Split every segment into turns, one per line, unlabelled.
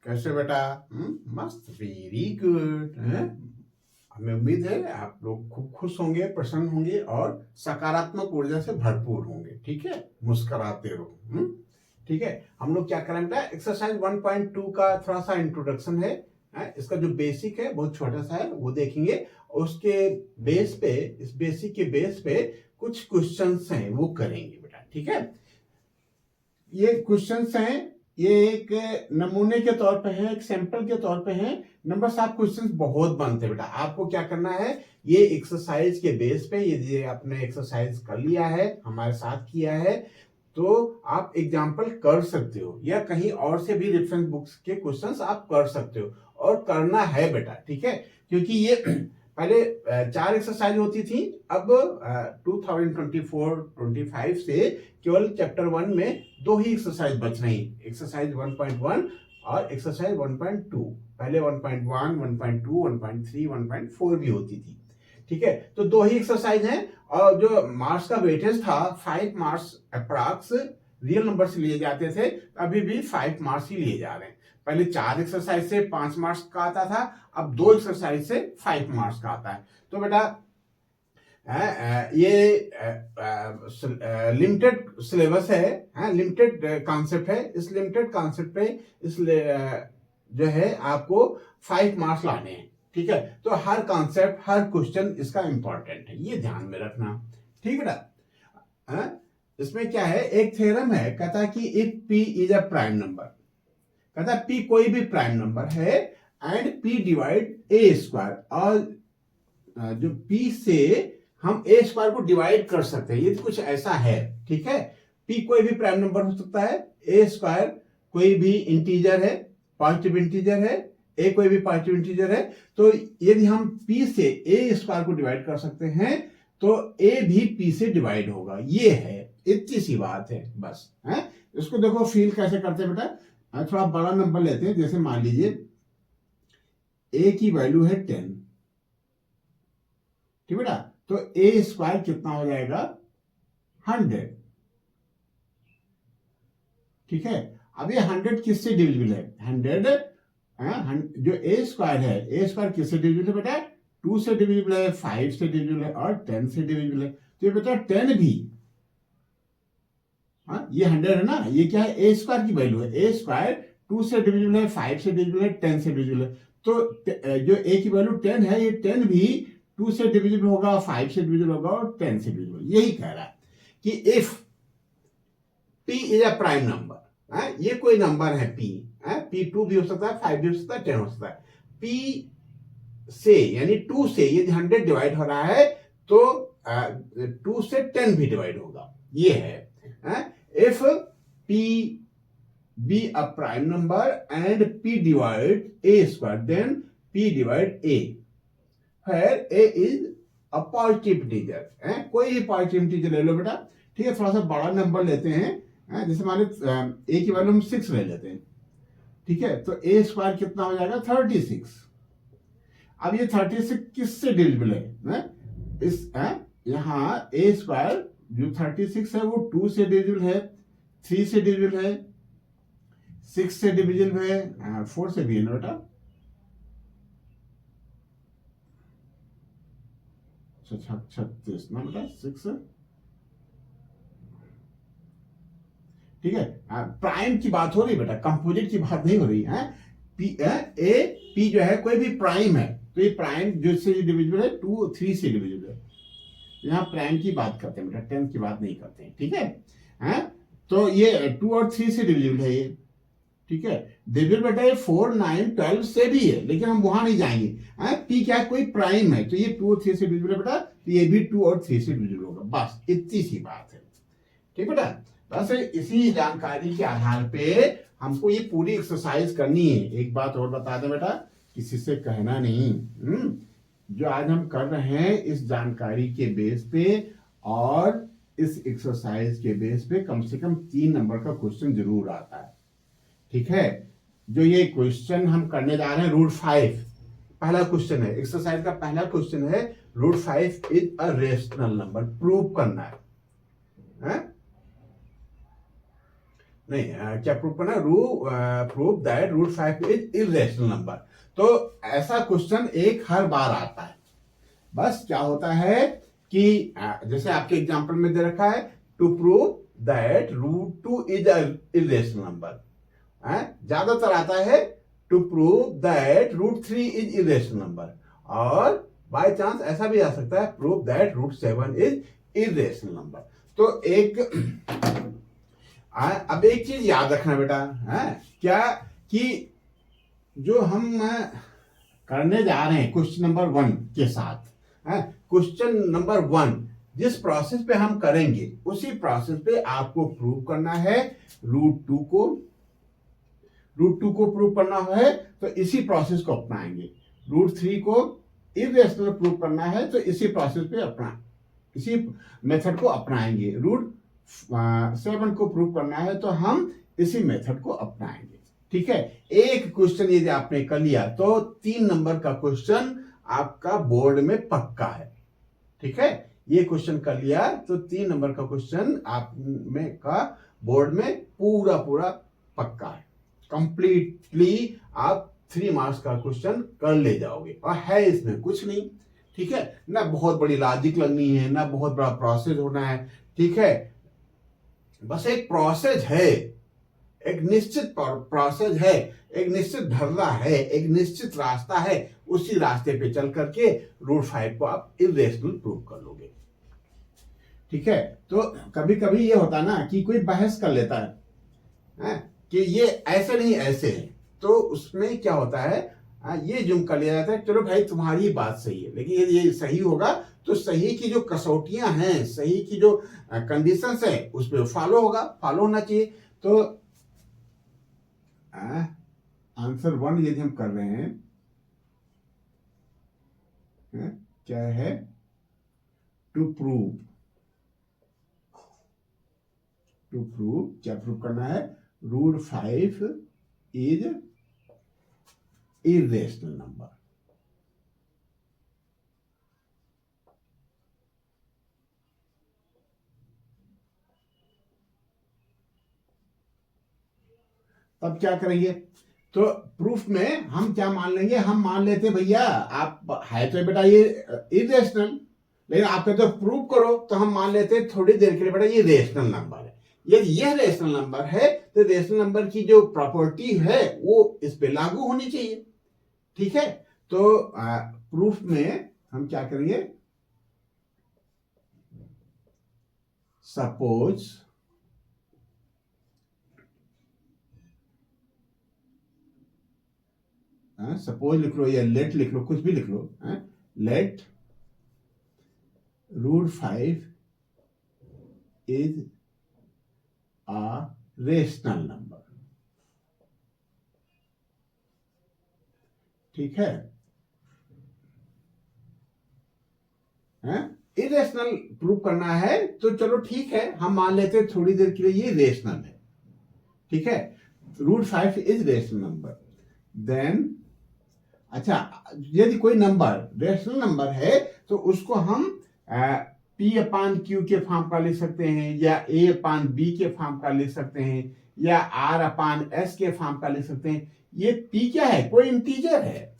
कैसे बेटा? मस्त, वेरी गुड। हमें उम्मीद है आप लोग खूब खुश होंगे, प्रसन्न होंगे और सकारात्मक ऊर्जा से भरपूर होंगे। ठीक है, मुस्कुराते रहो। ठीक है, हम लोग क्या करें बेटा, एक्सरसाइज 1.2 का थोड़ा सा इंट्रोडक्शन है। इसका जो बेसिक है बहुत छोटा सा है, वो देखेंगे। उसके बेस पे, इस बेसिक के बेस पे कुछ क्वेश्चंस हैं वो करेंगे बेटा। ठीक है, ये क्वेश्चंस हैं, ये एक नमूने के तौर पे है, एक सैंपल के तौर पे है। नंबर 7 क्वेश्चंस बहुत बनते हैं बेटा। आपको क्या करना है, ये एक्सरसाइज के बेस पे, ये आपने एक्सरसाइज कर लिया है, हमारे साथ किया है, तो आप एग्जाम्पल कर सकते हो, या कहीं और से भी रेफरेंस बुक्स के क्वेश्चंस आप कर सकते हो, और करना है बेटा। ठीक है, क्योंकि ये पहले 4 एक्सरसाइज होती थी, अब 2024-25 से केवल चैप्टर 1 में 2 ही एक्सरसाइज बच रही, एक्सरसाइज 1.1 और एक्सरसाइज 1.2। पहले 1.1, 1.2, 1.3, 1.4 भी होती थी। ठीक है, तो 2 ही एक्सरसाइज हैं, और जो मार्क्स का वेटेज था 5 मार्क्स अप्रॉक्स रियल नंबर से लिए जाते थे, अभी भी 5 मार्क्स ही लिए जा रहे हैं। पहले 4 एक्सरसाइज से 5 मार्क्स का आता था, अब 2 एक्सरसाइज से 5 मार्क्स का आता है। तो बेटा ये लिमिटेड सिलेबस है, लिमिटेड कॉन्सेप्ट है। इस लिमिटेड कॉन्सेप्ट पे इस जो है आपको 5 मार्क्स लाने हैं। ठीक है, तो हर कॉन्सेप्ट, हर क्वेश्चन इसका इंपॉर्टेंट है, ये ध्यान में रखना। ठीक है बेटा, इसमें क्या है, एक थ्योरम है, कहता है कि if p is a prime number, कहता है p कोई भी प्राइम नंबर है and p divide a square, और जो p से हम a स्क्वायर को डिवाइड कर सकते हैं, ये कुछ ऐसा है। ठीक है, p कोई भी प्राइम नंबर हो सकता है, a स्क्वायर कोई भी इंटीजर है, पॉजिटिव इंटीजर है, a कोई भी पॉजिटिव इंटीजर है, तो यदि हम p से a स्क्वायर को डिवाइड कर सकते हैं, तो a भी p से डिवाइड होगा। ये है, इतनी सी बात है बस। है, इसको देखो फील कैसे करते हैं बेटा। थोड़ा बड़ा नंबर लेते हैं, जैसे मान लीजिए a की वैल्यू है 10। ठीक बेटा, तो a स्क्वायर कितना हो जाएगा, 100। ठीक है, अब ये 100 किससे डिविजिबल है, 100 जो a स्क्वायर है, a स्क्वायर किससे डिविजिबल है बेटा, 2 से डिविजिबल है, 5 से डिविजिबल है, और 10 से डिविजिबल है। तो ये बेटा 10 भी, ये 100 है ना, ये क्या है, a स्क्वायर की वैल्यू है। a स्क्वायर 2 से डिविजिबल है, 5 से डिविजिबल है, 10 से डिविजिबल है। तो जो a की वैल्यू 10 है, ये 10 भी 2 से डिविजिबल होगा, 5 से डिविजिबल होगा, और 10 से डिविजिबल। यही कह रहा है कि if p is a prime number, ये कोई नंबर है p, p 2 भी हो सकता है, 5 भी हो सकता है, 10 हो सकता है, p से यानी 2 से यदि 100 डिवाइड हो रहा है, तो 2 से 10 भी डिवाइड होगा। ये है, if p be a prime number and p divide a square, then p divide a, where a is a positive integer। कोई भी पॉजिटिव इंटीजर ले लो बेटा। ठीक है, थोड़ा सा बड़ा नंबर लेते हैं, जैसे मान लो a की वैल्यू हम 6 ले लेते हैं। ठीक है, तो a स्क्वायर कितना हो जाएगा, 36। अब ये 36 किससे डिविजिबल है, इस यहाँ a स्क्वायर जो 36 है वो 2 से डिविजिबल है, 3 से डिविजिबल है, 6 से डिविजिबल है, 4 से भी है ना बेटा, 36 ना बेटा, 6। ठीक है, प्राइम की बात हो रही बेटा, कंपोजिट की बात नहीं हो रही है। पी जो है कोई भी प्राइम है, तो ये प्राइम जिससे डिविजिबल है 2, 3 से डिविजिबल है। यहाँ प्राइम की बात करते हैं बेटा, 10 की बात नहीं करते हैं। ठीक है, तो ये 2 और 3 से डिविजिबल है ये। ठीक है, डिविजिबल बेटा ये 4, 9, 12 से भी है, लेकिन हम वहां नहीं जाएंगे। पी क्या है, कोई प्राइम है, तो ये 2 और 3 से डिविजिबल है बेटा, तो ये भी 2 और 3 से डिविजिबल होगा। बस इतनी सी बात है। ठीक बेटा, बस इसी जानकारी के आधार पे हमको ये पूरी एक्सरसाइज करनी है। एक बात और बता दें बेटा, किसी से कहना नहीं, जो आज हम कर रहे हैं इस जानकारी के बेस पे और इस एक्सरसाइज के बेस पे कम से कम 3 नंबर का क्वेश्चन जरूर आता है। ठीक है, जो ये क्वेश्चन हम करने जा रहे हैं, रूट 5 पहला क्वेश्चन है, एक्सरसाइज का पहला क्वेश्चन है, root 5 is a rational number, prove करना है। नहीं, क्या प्रूव करना, prove that root 5 is irrational number. तो ऐसा क्वेश्चन एक हर बार आता है। बस क्या होता है कि जैसे आपके एग्जांपल में दे रखा है, to prove that root 2 is irrational number. ज्यादातर आता है to prove that root 3 is irrational number, और बाय चांस ऐसा भी आ सकता है prove that root 7 is irrational number. तो अब एक चीज याद रखना बेटा, है क्या कि जो हम करने जा रहे हैं क्वेश्चन नंबर 1 के साथ, क्वेश्चन नंबर 1 जिस प्रोसेस पे हम करेंगे उसी प्रोसेस पे आपको प्रूव करना है रूट 2 को प्रूव करना है, तो इसी प्रोसेस को अपनाएंगे। रूट 3 को इरेशनल प्रूव करना है, तो इसी प्रोसेस पे इसी मेथड को अपनाएंगे। रूट 7 को प्रूव करना है, तो हम इसी मेथड को अपनाएंगे। ठीक है, एक क्वेश्चन यदि आपने कर लिया तो 3 नंबर का क्वेश्चन आपका बोर्ड में पक्का है। ठीक है, ये क्वेश्चन कर लिया तो 3 नंबर का क्वेश्चन आप में का बोर्ड में पूरा पक्का है। कंप्लीटली आप 3 मार्क्स का क्वेश्चन कर ले जाओगे, और है इसमें कुछ नहीं। ठीक है ना, बहुत बड़ी लॉजिक लगनी है ना, बहुत बड़ा प्रोसेस होना है। ठीक है, बस एक प्रोसेस है, एक निश्चित प्रोसेस है, एक निश्चित ढर्रा है, एक निश्चित रास्ता है, उसी रास्ते पे चल करके रूट 5 को आप इरेशनल प्रूव कर लोगे। ठीक है, तो कभी कभी ये होता है ना कि कोई बहस कर लेता है कि ये ऐसे नहीं ऐसे है, तो उसमें क्या होता है, ये जुम कर लिया जाता है, चलो भाई तुम्हारी बात सही है, लेकिन यदि ये सही होगा तो सही की जो कसौटियां हैं, सही की जो कंडीशंस है, उस पर फॉलो होना चाहिए। तो आंसर 1 यदि हम कर रहे हैं, क्या है, टू प्रूव क्या प्रूव करना है, रूट 5 इज इरेशनल नंबर। तब क्या करेंगे, तो प्रूफ में हम क्या मान लेंगे, हम मान लेते भैया आप है तो बेटा ये इरेशनल, लेकिन आप कहते हो प्रूव करो, तो हम मान लेते हैं थोड़ी देर के लिए बेटा ये रेशनल नंबर है। यदि यह रेशनल नंबर है तो रेशनल नंबर की जो प्रॉपर्टी है वो इस पे लागू होनी चाहिए। ठीक है, तो प्रूफ में हम क्या करेंगे, सपोज लिख लो या लेट लिख लो, कुछ भी लिख लो, let root 5 is a rational number. ठीक है, इरेशनल प्रूव करना है तो चलो ठीक है, हम मान लेते हैं थोड़ी देर के लिए ये रेशनल है। ठीक है, root 5 is rational number. Then अच्छा, यदि कोई नंबर रेशनल नंबर है तो उसको हम P/Q के फॉर्म का लिख सकते हैं, या A/B के फॉर्म का लिख सकते हैं, या R/S के फॉर्म का लिख सकते हैं। ये P क्या है, कोई इंटीजर है,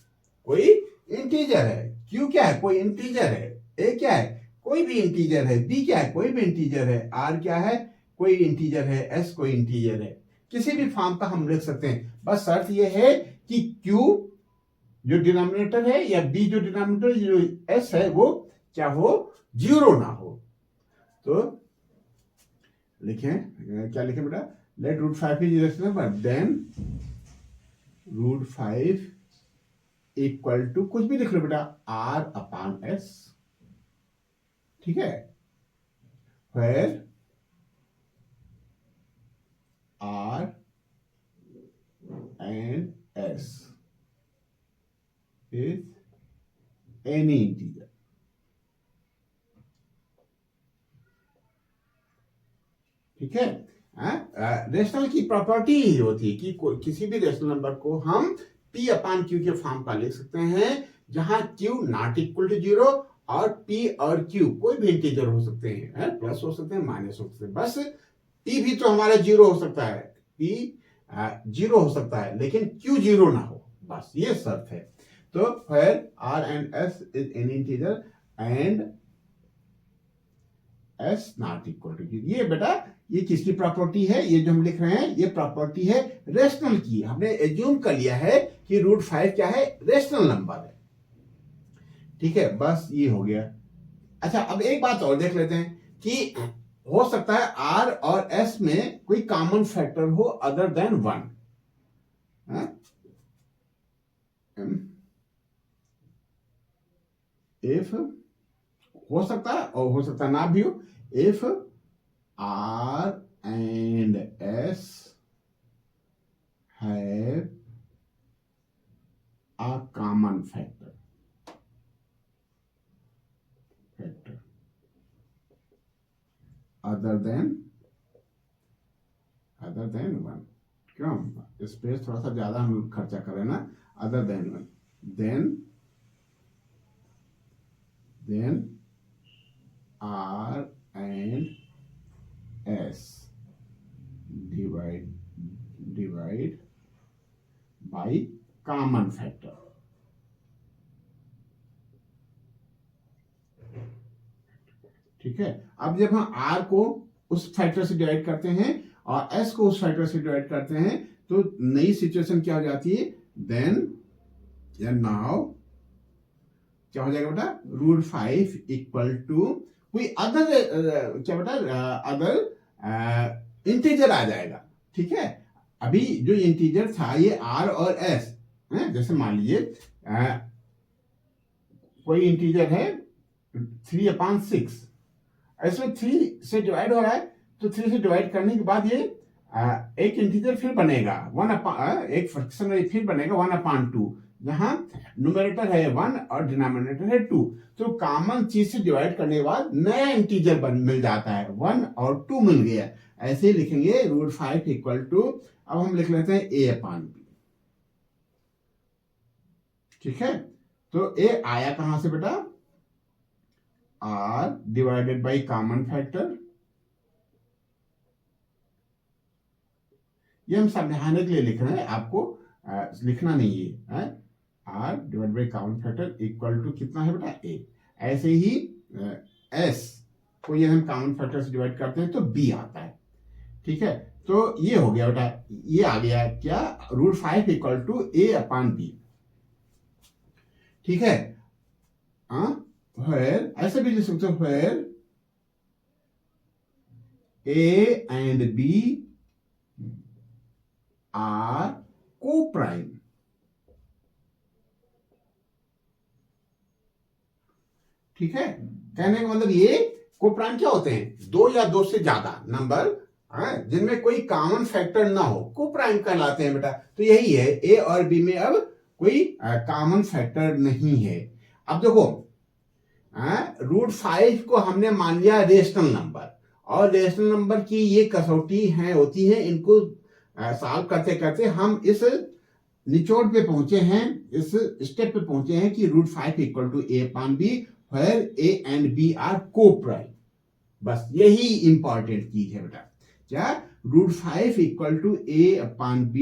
Q क्या है, कोई इंटीजर है, A क्या है, कोई भी इंटीजर है, B क्या है, कोई भी इंटीजर है, R क्या है, कोई इंटीजर है, S कोई इंटीजर है। किसी भी फॉर्म का हम लिख सकते हैं, बस शर्त यह है कि Q जो डिनोमिनेटर है या B जो डिनोमिनेटर, जो S है वो क्या हो, 0 ना हो। तो लिखें, क्या लिखें बेटा, let root 5 is irrational number, then root 5 equal to कुछ भी लिख लो बेटा, R/S। ठीक है, where R and S is any integer। ठीक है, रेशनल की प्रॉपर्टी ही होती है कि किसी भी रेशनल नंबर को हम P/Q के फॉर्म का लिख सकते हैं, जहां Q नॉट इक्वल टू 0 और P और Q कोई भी इंटीजर हो सकते हैं, प्लस हो सकते हैं, माइनस हो सकते हैं। बस P भी तो हमारा 0 हो सकता है, P 0 हो सकता है लेकिन Q 0 ना हो, बस ये शर्त है। तो where R and S is any integer and S not equal to 0, ये बेटा ये किसकी प्रॉपर्टी है, ये जो हम लिख रहे हैं ये प्रॉपर्टी है रेशनल की। हमने एज्यूम कर लिया है कि √5 क्या है, रेशनल नंबर है। ठीक है, बस ये हो गया। अच्छा, अब एक बात और देख लेते हैं कि हो सकता है R और S में कोई कॉमन फैक्टर हो अदर देन 1। इफ हो सकता है और हो सकता ना भी हो, if R and S have a common factor other than 1। क्यों, स्पेस थोड़ा सा ज्यादा हम खर्चा करें ना, other than 1, then R and S divide by common factor। ठीक है, अब जब हम R को उस फैक्टर से डिवाइड करते हैं और S को उस फैक्टर से डिवाइड करते हैं तो नई सिचुएशन क्या हो जाती है, देन या नाउ क्या हो जाएगा बेटा, √5 इक्वल टू कोई अदर क्या बेटा, अदर इंटीजर आ जाएगा। ठीक है, अभी जो इंटीजर था ये R और S है, जैसे मान लीजिए कोई इंटीजर है 3/6, इसमें 3 से डिवाइड हो रहा है, तो 3 से डिवाइड करने के बाद ये एक इंटीजर फिर बनेगा एक फ्रैक्शन फिर बनेगा 1/2, जहां न्यूमरेटर है 1 और डिनोमिनेटर है 2। तो कॉमन चीज से डिवाइड करने के बाद नया इंटीजर मिल जाता है, 1 और 2 मिल गया। ऐसे ही लिखेंगे √5 इक्वल टू, अब हम लिख लेते हैं A/B। ठीक है, तो A आया कहां से बेटा, R divided by common factor. ये हम समझाने के लिए लिख रहे हैं, आपको लिखना नहीं है। R divide by common factor equal to कितना है बेटा, A। ऐसे ही S को ये हम कॉमन फैक्टर से डिवाइड करते हैं तो B आता है। ठीक है, तो ये हो गया बेटा, ये आ गया क्या, √5 इक्वल टू A/B। ठीक है, where ऐसे भी लिख सकते हो, where A and B are co-prime। ठीक है, कहने का मतलब ये को-प्राइम क्या होते हैं, 2 या 2 से ज्यादा नंबर जिनमें कोई कॉमन फैक्टर ना हो, को-प्राइम कहलाते हैं बेटा। तो यही है, A और B में अब कोई कॉमन फैक्टर नहीं है। अब देखो, √5 को हमने मान लिया रेशनल नंबर, और रेशनल नंबर की ये कसौटी होती है, इनको सॉल्व करते करते हम इस निचोड़ पे पहुंचे हैं, इस स्टेप पे पहुंचे हैं कि √5 equal to A/B, where A and B are co-prime। बस यही इंपॉर्टेंट चीज है बेटा, क्या, √5 equal to A/B,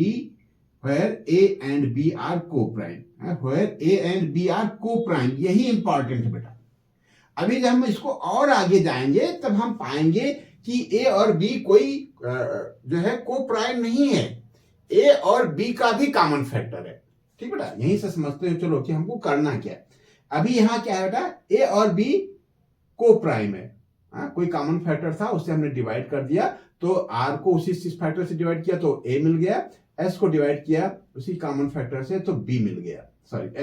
where A and B are co-prime, where A and B are co-prime, यही इंपॉर्टेंट है बेटा। अभी जब हम इसको और आगे जाएंगे तब हम पाएंगे कि A और B कोई जो है को-प्राइम नहीं है, A और B का भी कॉमन फैक्टर है। ठीक बेटा, यहीं से समझते हो चलो कि हमको करना क्या है। अभी यहां क्या है बेटा, A और B को-प्राइम है, कोई कॉमन फैक्टर था उससे हमने डिवाइड कर दिया, तो R को उसी फैक्टर से डिवाइड किया तो A मिल गया, S को डिवाइड किया उसी कॉमन फैक्टर से तो B मिल गया,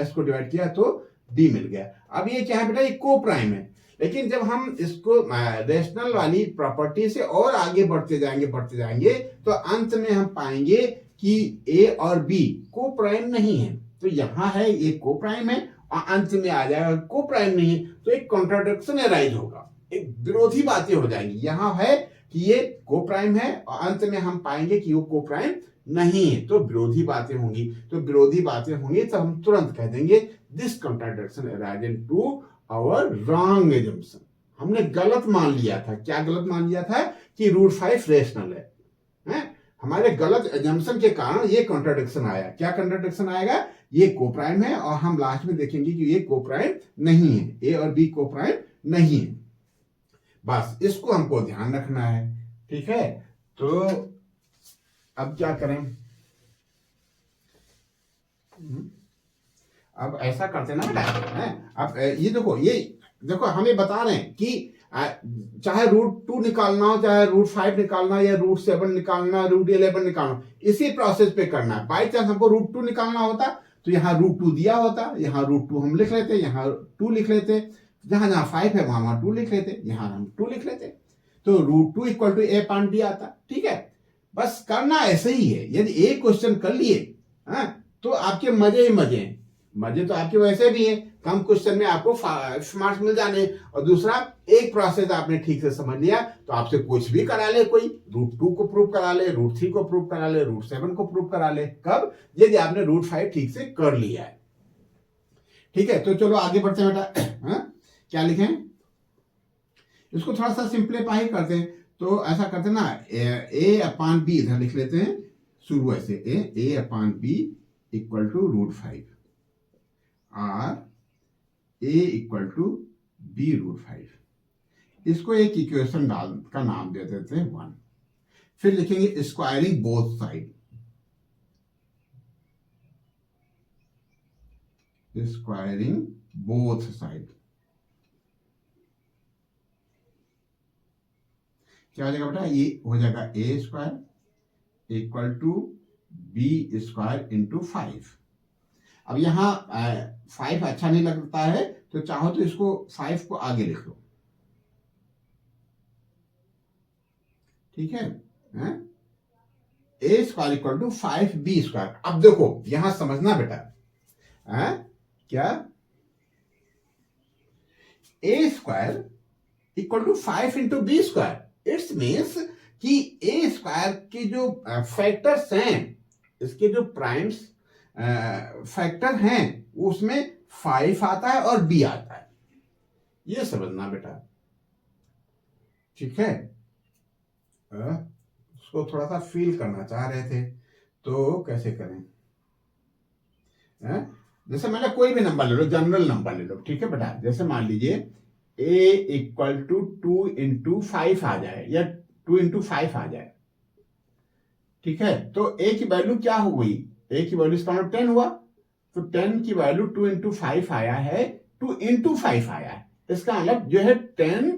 S को डिवाइड किया तो D मिल गया। अब ये क्या है बेटा, ये को-प्राइम है। लेकिन जब हम इसको रेशनल वाली प्रॉपर्टी से और आगे बढ़ते जाएंगे तो अंत में हम पाएंगे कि A और B को-प्राइम नहीं है। तो यहां है ये को-प्राइम है और अंत में आ जाएगा को-प्राइम नहीं है, तो एक कॉन्ट्राडिक्शन अराइज होगा, एक विरोधी बातें हो जाएंगी। यहां है कि ये को-प्राइम है और अंत में हम पाएंगे कि वो को-प्राइम नहीं है, तो विरोधी बातें होंगी। तो विरोधी बातें होंगी तो हम तुरंत कह देंगे this contradiction arise into our wrong assumption. हमने गलत मान लिया था। क्या गलत मान लिया था, कि √5 रेशनल है, हमारे गलत एजम्पशन के कारण ये कॉन्ट्राडिक्शन आया। क्या कॉन्ट्राडिक्शन आएगा? ये कोप्राइम है और हम लास्ट में देखेंगे कि ये कोप्राइम नहीं है, ए और बी कोप्राइम नहीं है। बस इसको हमको ध्यान रखना है, ठीक है। तो अब क्या करें? अब ऐसा करते ना बेटा, है अब ये देखो हमें बता रहे हैं कि चाहे √2 निकालना हो, चाहे √5 निकालना, या √7 निकालना, √11 निकालना, इसी प्रोसेस पे करना है। बाई चांस हमको √2 निकालना होता तो यहाँ √2 दिया होता, यहाँ √2 हम लिख लेते, यहाँ 2 लिख लेते, जहां जहां 5 है वहां 2 लिख लेते, यहाँ हम 2 लिख लेते, तो √2 = a/b आता। ठीक है, बस करना ऐसे ही है। यदि एक क्वेश्चन कर लिए तो आपके मजे ही मजे हैं। मजे तो आपके वैसे भी हैं, कम क्वेश्चन में आपको मार्क्स मिल जाने, और दूसरा एक प्रोसेस आपने ठीक से समझ लिया तो आपसे कुछ भी करा ले, कोई √2 को प्रूव करा ले, √3 को प्रूव करा ले, √7 को प्रूव करा ले। कब? यदि आपने √5 ठीक से कर लिया है। ठीक है, तो चलो आगे बढ़ते हैं बेटा। क्या लिखें? इसको थोड़ा सा सिंप्लीफाई करते हैं। तो ऐसा करते हैं ना, a/b इधर लिख लेते हैं, शुरू ऐसे a/b = √5 और a = b√5। इसको एक इक्वेशन का नाम दे देते हैं 1। फिर लिखेंगे squaring both side, squaring both side. क्या हो जाएगा बेटा? ये हो जाएगा a² = b² × 5। अब यहां 5 अच्छा नहीं लगता है तो चाहो तो इसको 5 को आगे लिख लो। ठीक है, a² = 5b²। अब देखो यहां समझना बेटा, क्या a² = 5 × b²। इट्स मीन्स कि a² के जो फैक्टर्स हैं, इसके जो प्राइम्स फैक्टर हैं, उसमें 5 आता है और b आता है। ये समझना बेटा, ठीक है। उसको थोड़ा सा फील करना चाह रहे थे, तो कैसे करें? जैसे मैंने कोई भी नंबर ले लो, जनरल नंबर ले लो, ठीक है बेटा। जैसे मान लीजिए a = 2 × 5 आ जाए, या 2 × 5 आ जाए। ठीक है, तो a की वैल्यू क्या हो गई? a की वैल्यू इसका मतलब 10 हुआ, तो 10 की वैल्यू 2 × 5 आया है, 2 × 5 आया है। इसका मतलब जो है 10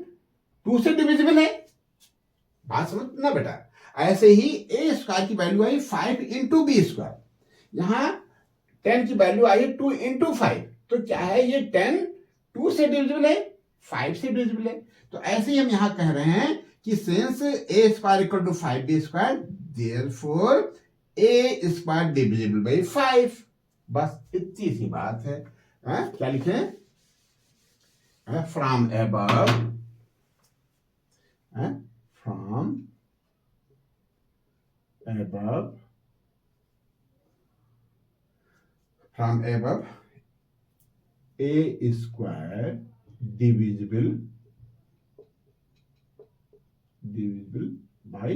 2 से डिविजिबल है। बात समझना बेटा। ऐसे ही a² की वैल्यू आई 5 × b²। यहां 10 की वैल्यू आई 2 × 5, तो क्या है? ये 10 2 से डिविजिबल है, 5 से डिविजिबल है। तो ऐसे ही हम यहां कह रहे हैं कि since a² = 5b², therefore a² divisible by 5। बस इतनी सी बात है। क्या लिखें? From above, from above a² divisible by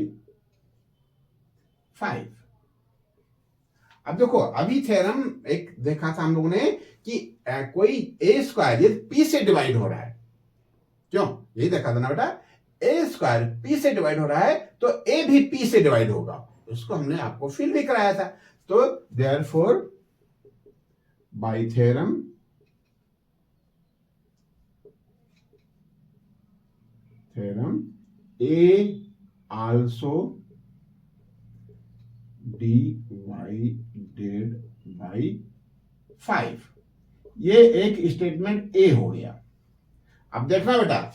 5। अब देखो, अभी थ्योरम एक देखा था हम लोगों ने कि कोई a² ये p से डिवाइड हो रहा है। क्यों? यही देखा था ना बेटा, a² p से डिवाइड हो रहा है तो a भी p से डिवाइड होगा। उसको हमने आपको फील भी कराया था। तो therefore by theorem a also divided by 5। ये एक स्टेटमेंट ए हो गया। अब देखना बेटा,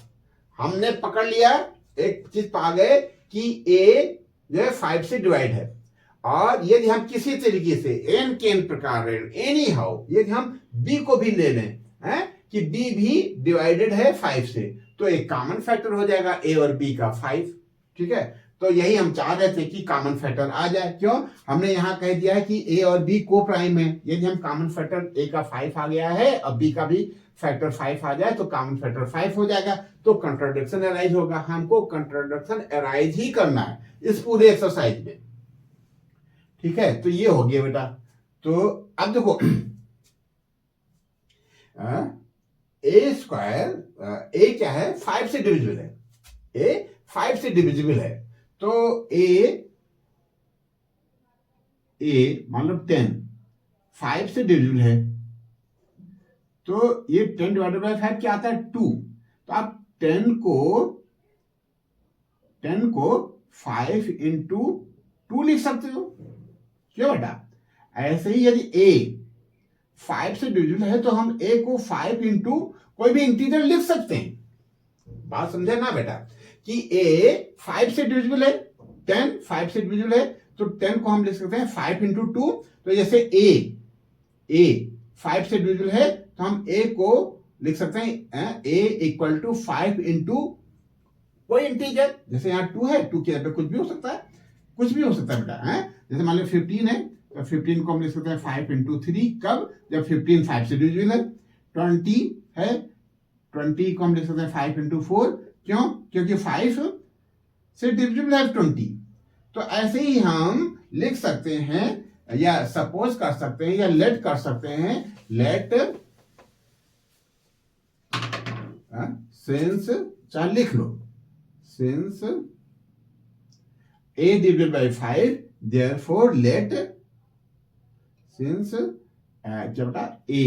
हमने पकड़ लिया, एक चीज पा गए कि ए जो है 5 से डिवाइड है, और यदि हम किसी तरीके से एन के एन प्रकार एनी हाउ यदि हम बी को भी ले लें कि बी भी डिवाइडेड है 5 से, तो एक कॉमन फैक्टर हो जाएगा ए और बी का 5। ठीक है, तो यही हम चाह रहे थे कि कॉमन फैक्टर आ जाए। क्यों? हमने यहां कह दिया है कि ए और बी को प्राइम है। यदि हम कॉमन फैक्टर ए का 5 आ गया है और बी का भी फैक्टर 5 आ जाए तो कॉमन फैक्टर 5 हो जाएगा, तो कंट्राडिक्शन अराइज होगा। हमको कंट्राडिक्शन अराइज ही करना है इस पूरे एक्सरसाइज में। ठीक है, तो ये हो गया बेटा। तो अब देखो ए स्क्वायर, ए क्या है, 5 से डिविजिबल है, ए 5 से डिविजिबल है। तो ए मान लो 10 5 से डिविजिबल है, तो ये 10 डिवाइडेड बाई 5 क्या आता है, 2। तो आप 10 को 5 इंटू 2 लिख सकते हो, क्यों बेटा। ऐसे ही यदि a 5 से डिविजिबल है तो हम a को 5 इंटू कोई भी इंटीजर लिख सकते हैं। बात समझे ना बेटा, कि a 5 से डिविजिबल है, 10 5 से डिविजिबल है, तो 10 को हम लिख सकते हैं 5 इंटू 2। तो जैसे a 5 से डिविजिबल है तो हम a को लिख सकते हैं a इक्वल टू 5 इंटू कोई इंटीजर, जैसे यहाँ 2 है, 2 के यहाँ पे कुछ भी हो सकता है, कुछ भी हो सकता है बेटा है। जैसे मान लो 15 है तो 15 को हम लिख सकते हैं 5 इंटू 3, कब, जब 15 5 से डिविजिबल है। 20 है, 20 को हम लिख सकते हैं 5 इंटू 4, क्यों, क्योंकि 5 से डिविजिबल है 20। तो ऐसे ही हम लिख सकते हैं या सपोज कर सकते हैं या लेट कर सकते हैं, लेट सिंस, चाहे लिख लो, since a divided by 5 therefore let since क्या बेटा a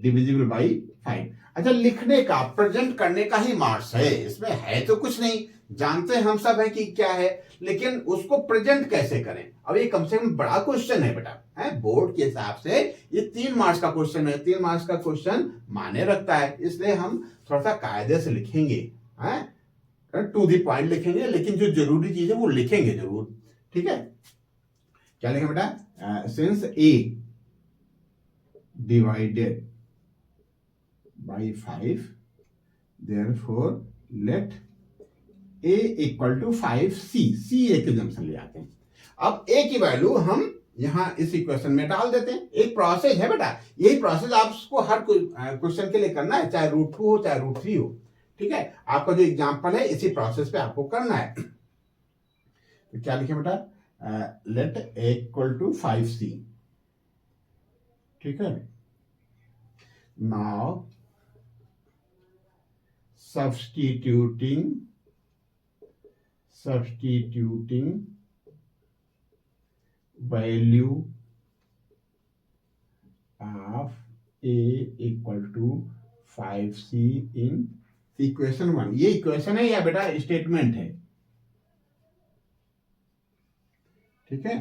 डिविजिबल बाई 5। अच्छा, लिखने का, प्रेजेंट करने का ही मार्क्स है, इसमें है तो कुछ नहीं, जानते हैं हम सब है कि क्या है, लेकिन उसको प्रेजेंट कैसे करें। अब ये कम से कम बड़ा क्वेश्चन है बेटा, है बोर्ड के हिसाब से ये 3 मार्क्स का क्वेश्चन है, 3 मार्क्स का क्वेश्चन माने रखता है, इसलिए हम थोड़ा सा कायदे से लिखेंगे, है टू दी पॉइंट लिखेंगे, लेकिन जो जरूरी चीज है वो लिखेंगे जरूर, ठीक है। क्या लिखें बेटा, since a divided by 5 therefore let a equal to 5c, c एक एग्जाम्पल ले आते हैं। अब a की वैल्यू हम यहां इस इक्वेशन में डाल देते हैं। एक प्रोसेस है बेटा, यही प्रोसेस आपको हर क्वेश्चन के लिए करना है, चाहे √2 हो चाहे √3 हो, ठीक है। आपका जो एग्जाम्पल है इसी प्रोसेस पे आपको करना है। तो क्या लिखे बेटा, late a equal to 5c, ठीक है। Now substituting value of a equal to 5c in equation 1। ये इक्वेशन है या बेटा स्टेटमेंट है, ठीक है,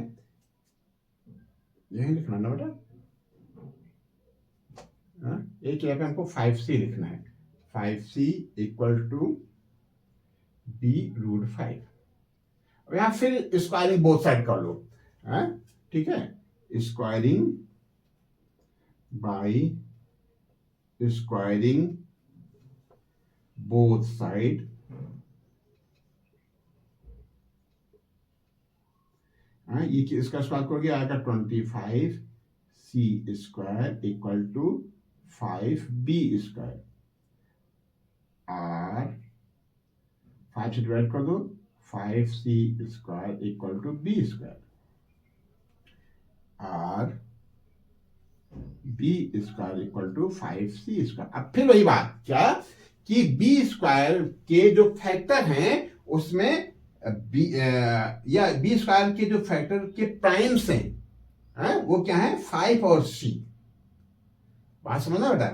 यही लिखना ना बेटा। एक यहाँ पे हमको 5c लिखना है, 5c इक्वल टू b √5। अब यहाँ फिर स्क्वायरिंग बोथ साइड कर लो, ठीक है, squaring by squaring both side, ये इसका स्क्वायर करोगे आएगा 25c square equal to 5b square, और 5 से डिवाइड कर दो, 5c square equal to b square, और b square equal to 5c square. अब फिर वही बात क्या, कि b स्क्वायर के जो फैक्टर हैं उसमें या b स्क्वायर के जो फैक्टर के प्राइम्स हैं, वो क्या है, 5 और c। बात समझना बेटा,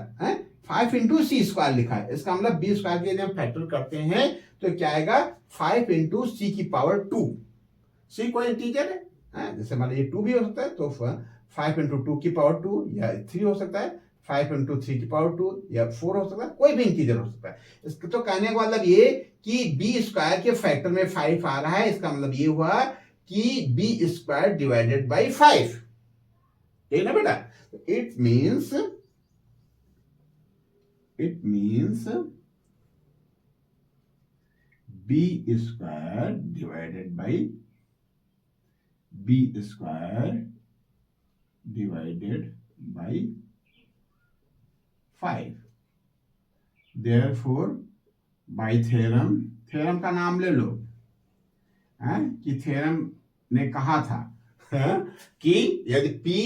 5 इंटू सी स्क्वायर लिखा है, इसका मतलब b स्क्वायर के जब फैक्टर करते हैं तो क्या आएगा, 5 इंटू सी की पावर 2। c कोई इंटीजर है, जैसे मान लीजिए 2 भी हो सकता है, तो 5 इंटू 2 की पावर 2 या 3 हो सकता है, 5 इंटू 3 की पावर 2 या 4 हो सकता है, कोई भी इंटीजर हो सकता है। इसका तो कहने का मतलब ये कि b स्क्वायर के फैक्टर में 5 आ रहा है, इसका मतलब ये हुआ कि b स्क्वायर डिवाइडेड बाई 5, ठीक ना बेटा। It means b square divided by b square divided by 5। Therefore by theorem का नाम ले लो, कि थ्योरम ने कहा था कि यदि पी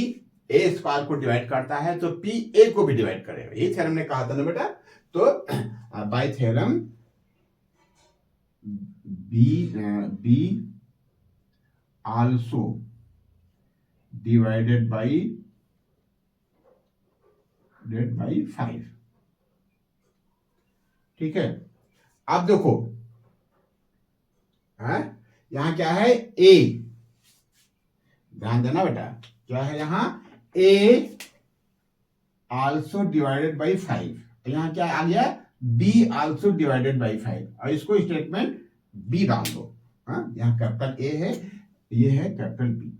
ए स्क्वायर को डिवाइड करता है तो पी ए को भी डिवाइड करेगा। ये थ्योरम ने कहा था ना बेटा। तो bye theorem be also divided by 5। ठीक है, अब देखो यहां क्या है, ए, ध्यान देना बेटा, क्या है यहां, ए आल्सो डिवाइडेड बाई 5। यहां क्या आ गया, बी आल्सो डिवाइडेड बाई 5, और इसको स्टेटमेंट बी डाल दो। यहां कैपिटल ए है, ये है कैपिटल बी।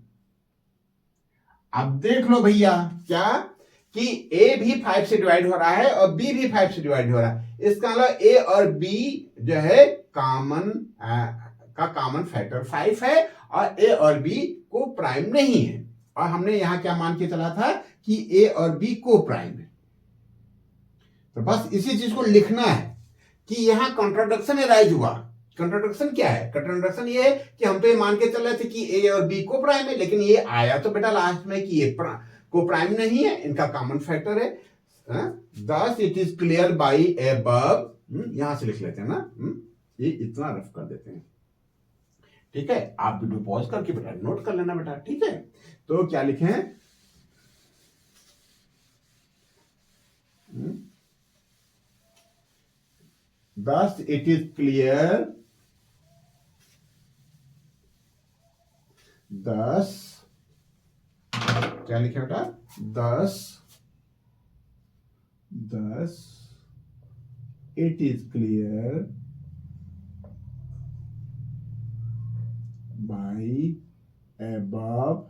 अब देख लो भैया क्या, कि ए भी 5 से डिवाइड हो रहा है और बी भी 5 से डिवाइड हो रहा है। इसका मतलब ए और बी जो है कॉमन का कॉमन फैक्टर 5 है, और ए और बी को प्राइम नहीं है। और हमने यहां क्या मान के चला था कि ए और बी को प्राइम है। तो बस इसी चीज को लिखना है कि यहां कॉन्ट्राडिक्शन अराइज हुआ। कॉन्ट्राडिक्शन क्या है, कॉन्ट्राडिक्शन ये है कि हम तो ये मान के चल रहे थे कि ए और बी को प्राइम है, लेकिन ये आया तो बेटा लास्ट में कि ये को प्राइम नहीं है, इनका कॉमन फैक्टर है। thus it is clear by above, यहां से लिख लेते हैं ना, ये इतना रफ कर देते हैं। ठीक है, आप वीडियो पॉज करके बेटा नोट कर लेना बेटा। ठीक है, तो क्या लिखें, thus it is clear, thus क्या लिखे बेटा, thus it is clear by above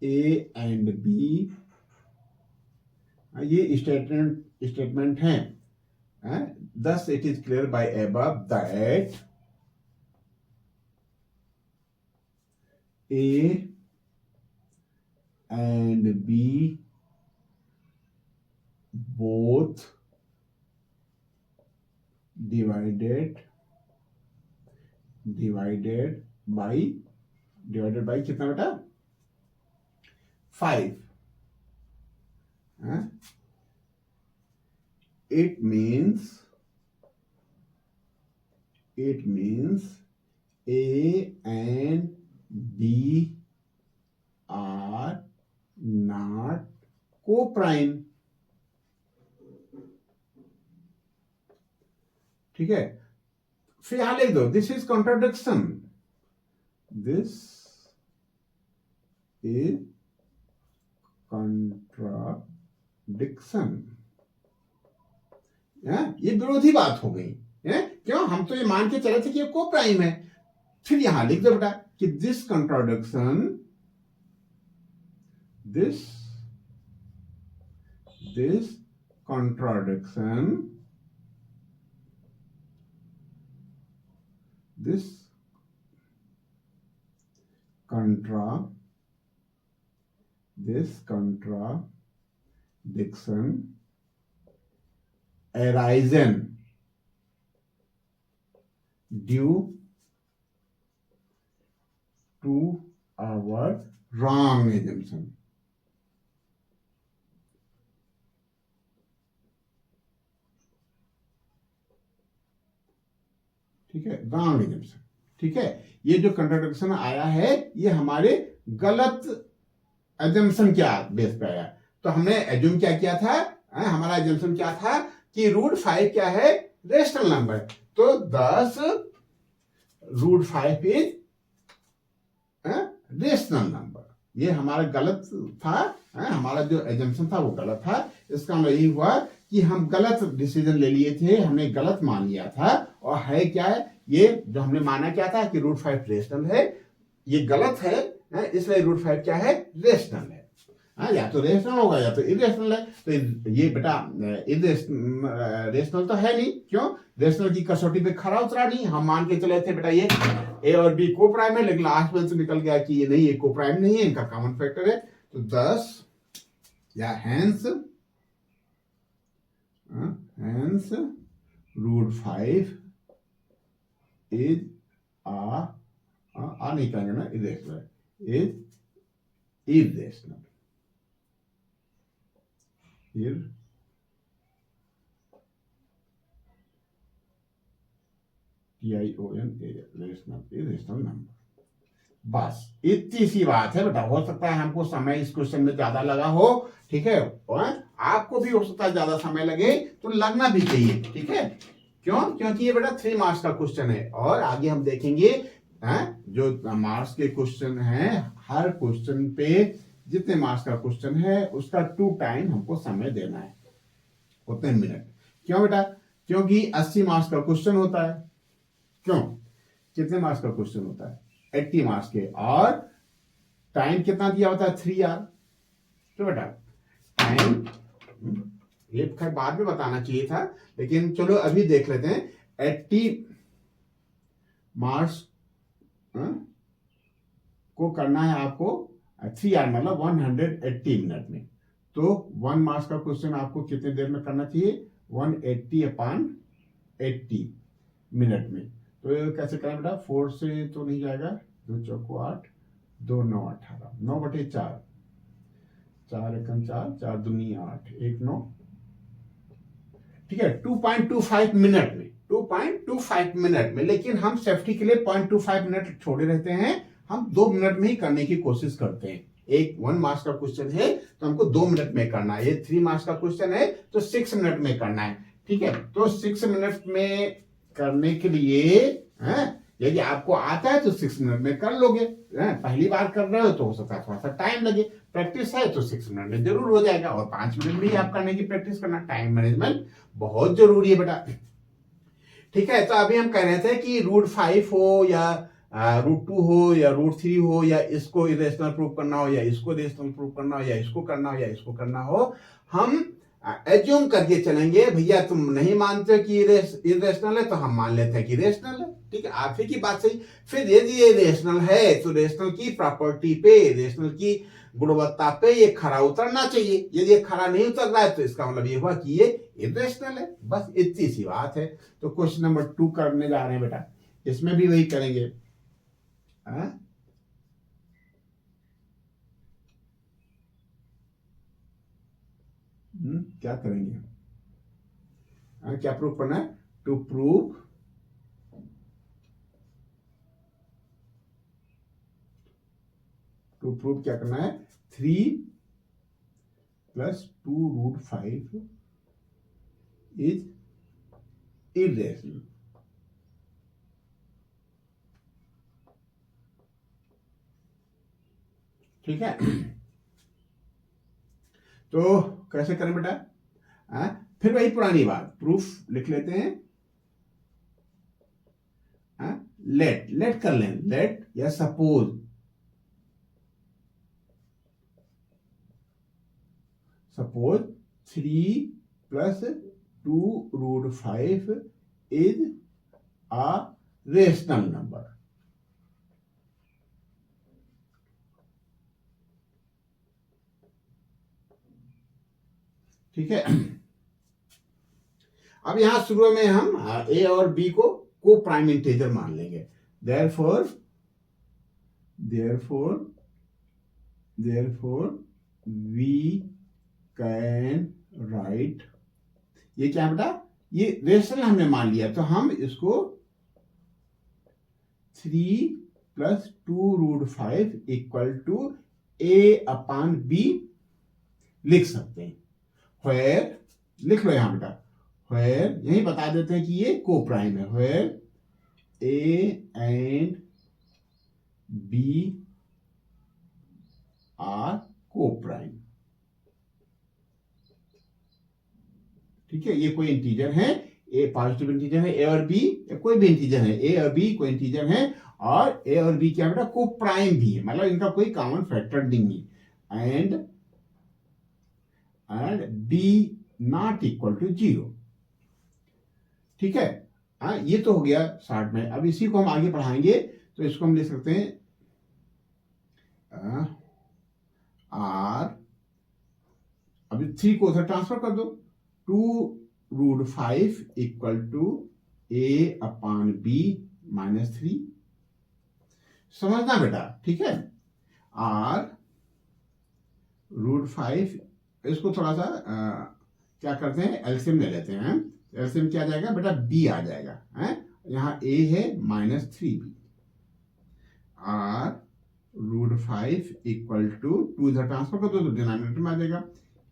A and B, ये स्टेटमेंट है। Thus it is clear by above that A and B both divided by कितना बेटा, 5। It means A and B are not co-prime। ठीक है, फिर यहां लिख दो this is contradiction, this is contradiction. ये विरोधी बात हो गई है, क्यों, हम तो ये मान के चले थे कि ये को प्राइम है। फिर यहां लिख दो बेटा कि this contradiction arisen due to our wrong assumption। ठीक है, रॉन्ग एजम्पशन। ठीक है, ये जो कंट्राडिक्शन आया है ये हमारे गलत एजम्पशन क्या बेस पे आया। तो हमने एज्यूम क्या किया था, हमारा एजम्पशन क्या था कि √5 क्या है, रेशनल नंबर। तो 10 √5 इज रेशनल नंबर। ये हमारा गलत था, हमारा जो एजम्पशन था वो गलत था। इसका मतलब यही हुआ कि हम गलत डिसीजन ले लिए थे, हमने गलत मान लिया था। और है क्या है, ये जो हमने माना क्या था कि √5 रेशनल है, ये गलत है। इसलिए √5 क्या है, रेशनल है। या तो रेशनल होगा या तो इरेशनल है। तो ये बेटा रेशनल तो है नहीं, क्यों, रेशनल की कसौटी पे खरा उतरा नहीं। हम मान के चले थे बेटा ये ए और बी को प्राइम है, लेकिन लास्ट में से निकल गया कि ये नहीं, ये को प्राइम नहीं है, इनका कॉमन फैक्टर है। तो 10 या हैंस √5 is a आ नहीं कहेंगे ना, irrational, is irrational, irrational number. बस इतनी सी बात है बेटा। हो सकता है हमको समय इस क्वेश्चन में ज्यादा लगा हो, ठीक है, और आपको भी हो सकता है ज्यादा समय लगे, तो लगना भी चाहिए, ठीक है। क्यों? क्योंकि ये बेटा 3 मार्क्स का क्वेश्चन है, और आगे हम देखेंगे जो मार्क्स के क्वेश्चन हैं, हर क्वेश्चन पे जितने मार्क्स का क्वेश्चन है उसका 2 टाइम हमको समय देना है, उतने मिनट। क्यों बेटा? क्योंकि 80 मार्क्स का क्वेश्चन होता है। क्यों? कितने मार्क्स का क्वेश्चन होता है? 80 मार्क्स के, और टाइम कितना दिया होता है? 3 आवर। तो बेटा टाइम ये खैर बाद में बताना चाहिए था, लेकिन चलो अभी देख लेते हैं। 80 मार्क्स को करना है आपको 3 आवर, मतलब 180 मिनट में। तो 1 मार्क्स का क्वेश्चन आपको कितने देर में करना चाहिए? 180/80 मिनट में। तो ये कैसे करें बेटा? 4 से तो नहीं जाएगा, 2 चौको 8, 2 9 18, 9/4, 4 एकम 4, 4 दूनी 8, 1 9, ठीक है, 2.25 मिनट में, 2.25 मिनट में। लेकिन हम सेफ्टी के लिए 0.25 मिनट छोड़े रहते हैं, हम 2 मिनट में ही करने की कोशिश करते हैं। एक 1 मार्क्स का क्वेश्चन है तो हमको 2 मिनट में करना है, ये 3 मार्क्स का क्वेश्चन है तो 6 मिनट में करना है, ठीक है। तो 6 मिनट में करने के लिए यदि आपको आता है तो 6 मिनट में कर लोगे। पहली बार कर रहे हो तो हो सकता है थोड़ा सा टाइम लगे, प्रैक्टिस है तो 6 मिनट में जरूर हो जाएगा, और 5 मिनट में ही आप करने की प्रैक्टिस करना। टाइम मैनेजमेंट बहुत जरूरी है बेटा, ठीक है। तो अभी हम कह रहे थे कि √5 हो या √2 हो या √3 हो, या इसको इरेशनल प्रूव करना हो, या इसको इरेशनल प्रूव करना हो, या इसको करना हो, या इसको करना हो, हम एज्यूम करके चलेंगे। भैया तुम नहीं मानते हो कि इरेशनल है, तो हम मान लेते हैं कि रेशनल है, ठीक है। आप ही की बात सही। फिर यदि ये रेशनल है तो रेशनल की प्रॉपर्टी पे, रेशनल की गुणवत्ता पे ये खरा उतरना चाहिए। यदि ये खरा नहीं उतर रहा है तो इसका मतलब ये हुआ कि ये इरेशनल है। बस इतनी सी बात है। तो क्वेश्चन नंबर 2 करने जा रहे हैं बेटा, इसमें भी वही करेंगे। क्या करेंगे? क्या प्रूव करना है? टू प्रूव क्या करना है? 3 + 2√5 इज इरेशनल, ठीक है। तो कैसे करें बेटा? फिर वही पुरानी बात, प्रूफ लिख लेते हैं। लेट कर लें, लेट या suppose suppose 3 + 2√5 is a rational number, ठीक है। अब यहां शुरू में हम ए और बी को प्राइम इंटीजर मान लेंगे। therefore we can write, ये क्या बेटा? ये रेशनल हमने मान लिया, तो हम इसको 3 + 2√5 = A/B लिख सकते हैं। where लिख लो यहां बेटा, where यही बता देते हैं कि ये को प्राइम है। where A and B are co-prime, ठीक है। ये कोई इंटीजर है, ए पॉजिटिव इंटीजर है, ए और बी, कोई भी इंटीजर है, ए और बी कोई इंटीजर है, और ए और बी क्या बेटा? को प्राइम भी है, मतलब इनका कोई कॉमन फैक्टर नहीं है। And b not equal to 0, ठीक है। ये तो हो गया शॉर्ट में। अब इसी को हम आगे बढ़ाएंगे, तो इसको हम लिख सकते हैं आर, अभी 3 को उधर ट्रांसफर कर दो, 2√5 = A/B - 3, समझना बेटा, ठीक है। और √5 इसको थोड़ा सा क्या करते हैं, एलसीएम ले लेते हैं। एलसीएम क्या आ जाएगा बेटा, बी आ जाएगा है। यहाँ ए है -3b और √5 इक्वल टू 2 इधर ट्रांसफर कर दो तो डिनोमिनेटर में आ जाएगा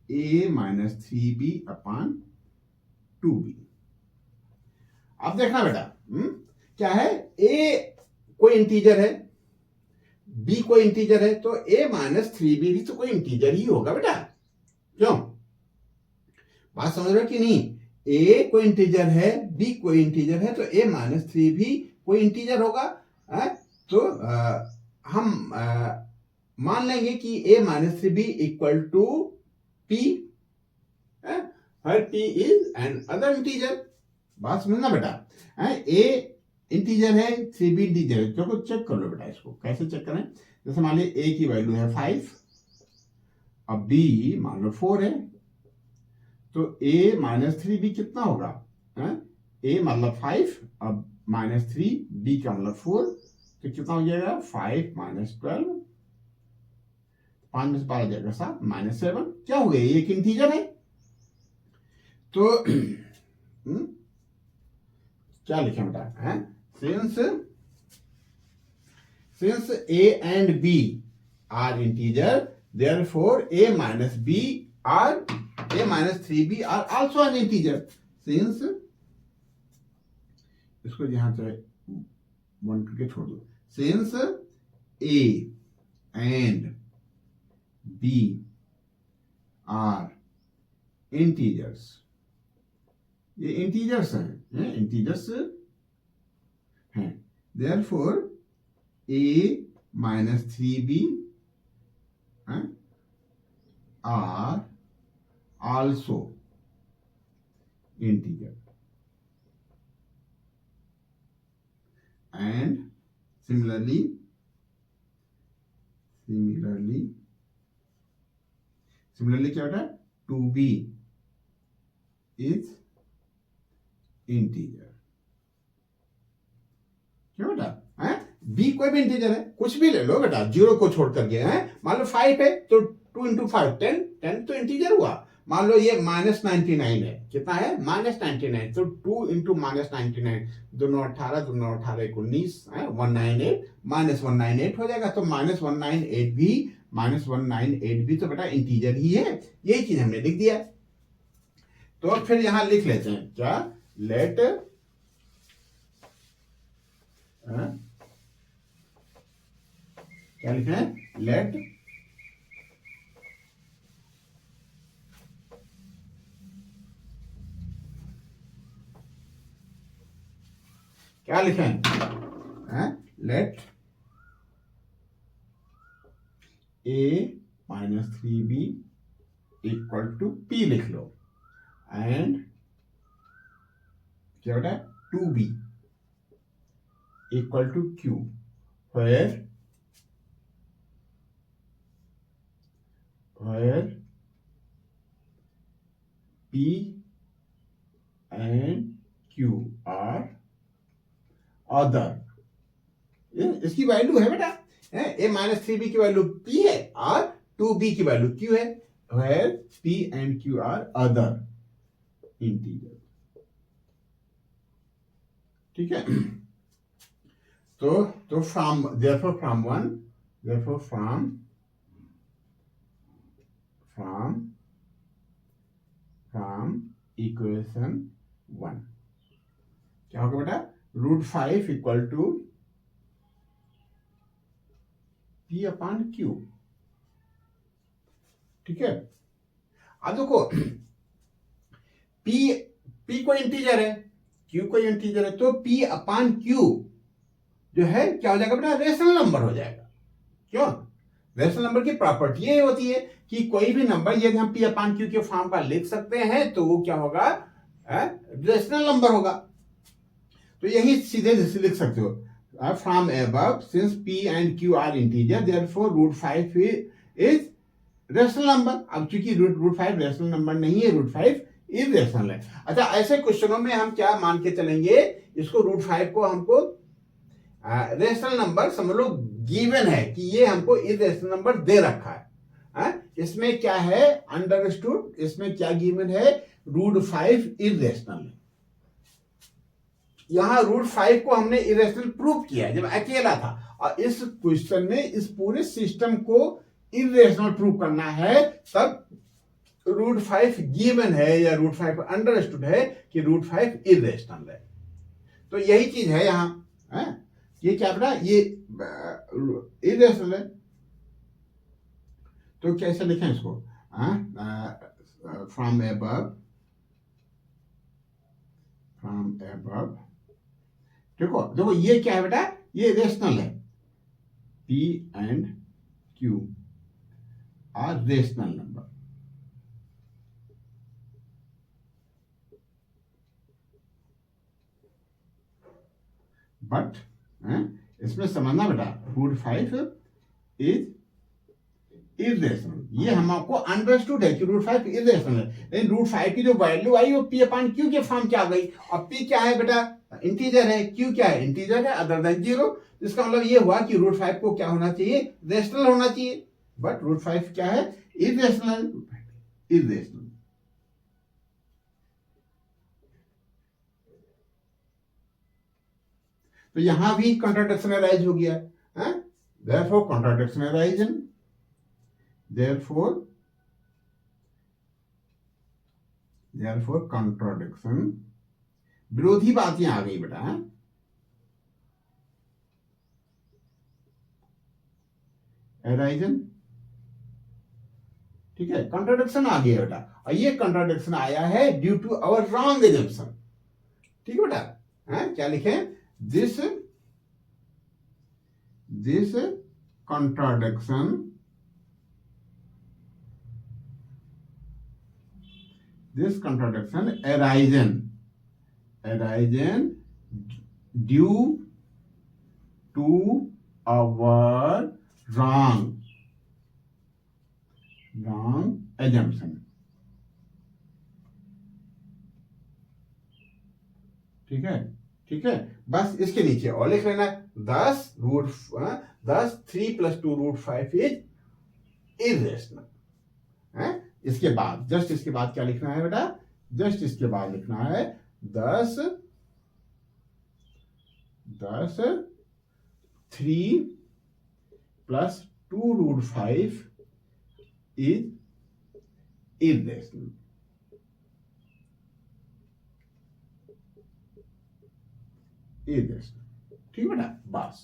a -3b अपॉन 2b। अब देखना बेटा, क्या है, a कोई इंटीजर है, b कोई इंटीजर है, तो a -3b भी तो कोई इंटीजर ही होगा बेटा, क्यों? बात समझ रहे हो कि नहीं? a कोई इंटीजर है, b कोई इंटीजर है, तो a -3 भी कोई इंटीजर होगा है? तो हम मान लेंगे कि a -3b equal to p, where p is an other integer। बात समझना बेटा, a इंटीजर है, 3b इंटीजर है, तो चेक कर लो बेटा। इसको कैसे चेक करें? जैसे मान लीजिए a की वैल्यू है 5 और b मान लो 4 है, तो a -3b कितना होगा? a मतलब 5 और -3, b का मतलब 4, तो कितना हो जाएगा? 5 - 12, 5 में से 12 जाएगा 7, -7। क्या हो गया? ये एक इंटीजर है। तो क्या लिखे बेटा? Since a and b are integer, therefore a -3b are also an integer। Since, इसको यहां से 1 करके छोड़ दो। Since a and b are integers, ये इंटीजर्स हैं, इंटीजर्स हैं, therefore a -3b are also integer, and similarly क्या होता है? 2b is integer. क्या बेटा? b कोई भी इंटीजर है, कुछ भी ले लो बेटा, 0 को छोड़ करके। मान लो 5 है तो 2 × 5 10 तो इंटीजर हुआ। मान लो ये -99 है, कितना है? -99, तो 2 × -99, 2 18, 2 18 19, 198, -198 हो जाएगा। तो -198 भी तो बेटा इंटीजर ही है। यही चीज हमने लिख दिया। तो फिर यहां लिख लेते हैं क्या? लेट क्या लिखे हैं? लेट क्या लिखे हैं? Let a -3b equal to p लिख लो, एंड क्या बेटा? 2b equal to q, where p and q are other। इसकी वैल्यू है बेटा, a -3b की वैल्यू p है और 2b की वैल्यू q है, where p and q are other integer। ठीक है। तो therefore from equation 1 क्या होगा बेटा? √5 equal to p upon q। ठीक है। अब देखो, p कोई इंटीजर है, q कोई इंटीजर है, तो p अपॉन q जो है क्या हो जाएगा बेटा? रेशनल नंबर हो जाएगा। क्यों? रेशनल नंबर की प्रॉपर्टी ये होती है कि कोई भी नंबर यदि हम p अपॉन q के फॉर्म का लिख सकते हैं तो वो क्या होगा? रेशनल नंबर होगा। तो यही सीधे लिख सकते हो, from above since p and q are integer therefore √5 is rational number. अब चूंकि √5 रेशनल नंबर नहीं है, √5 इरेशनल है। अच्छा, ऐसे क्वेश्चनों में हम क्या मान के चलेंगे? इसको √5 को हमको रेशनल नंबर समझ लो गिवन है कि ये हमको इरेशनल नंबर दे रखा है। इसमें क्या है अंडरस्टूड, इसमें क्या गिवन है, √5 इरेशनल है। यहां √5 को हमने इरेशनल प्रूव किया जब अकेला था, और इस क्वेश्चन में इस पूरे सिस्टम को इरेशनल प्रूव करना है, तब √5 गिवन है या √5 अंडरस्टूड है कि √5 इरेशनल है। तो यही चीज है यहां, ये क्या बना, ये इरेशनल है। तो कैसे लिखें इसको, फ्रॉम एबव देखो देखो ये क्या है बेटा, ये रेशनल है, P and Q are rational number. But इसमें समझना बेटा √5 इज इरेशनल, ये हमको अंडरस्टूड है कि √5 इरेशनल है, लेकिन √5 की जो वैल्यू आई वो P/Q के फॉर्म क्या आ गई, और P क्या है बेटा, इंटीजर है, Q क्या है, इंटीजर है अदर देन 0। इसका मतलब ये हुआ कि √5 को क्या होना चाहिए, रेशनल होना चाहिए, बट √5 क्या है, इरेशनल। इरेशनल तो यहां भी कॉन्ट्राडिक्शन अराइज हो गया, therefore contradiction arise, therefore contradiction, विरोधी बात यहां आ गई बेटा, एराइजन, ठीक है, कॉन्ट्राडिक्शन आ गया बेटा, और ये कॉन्ट्राडिक्शन आया है due to our wrong assumption. ठीक है बेटा, क्या लिखे, this contradiction arisen due to our wrong assumption। ठीक है, बस इसके नीचे और लिख लेना 10 3 + 2 √5 इज इरेशनल। इसके बाद जस्ट इसके बाद क्या लिखना है बेटा, जस्ट इसके बाद लिखना है 10 3 + 2 √5 इज इरेशनल। ठीक बेटा, बस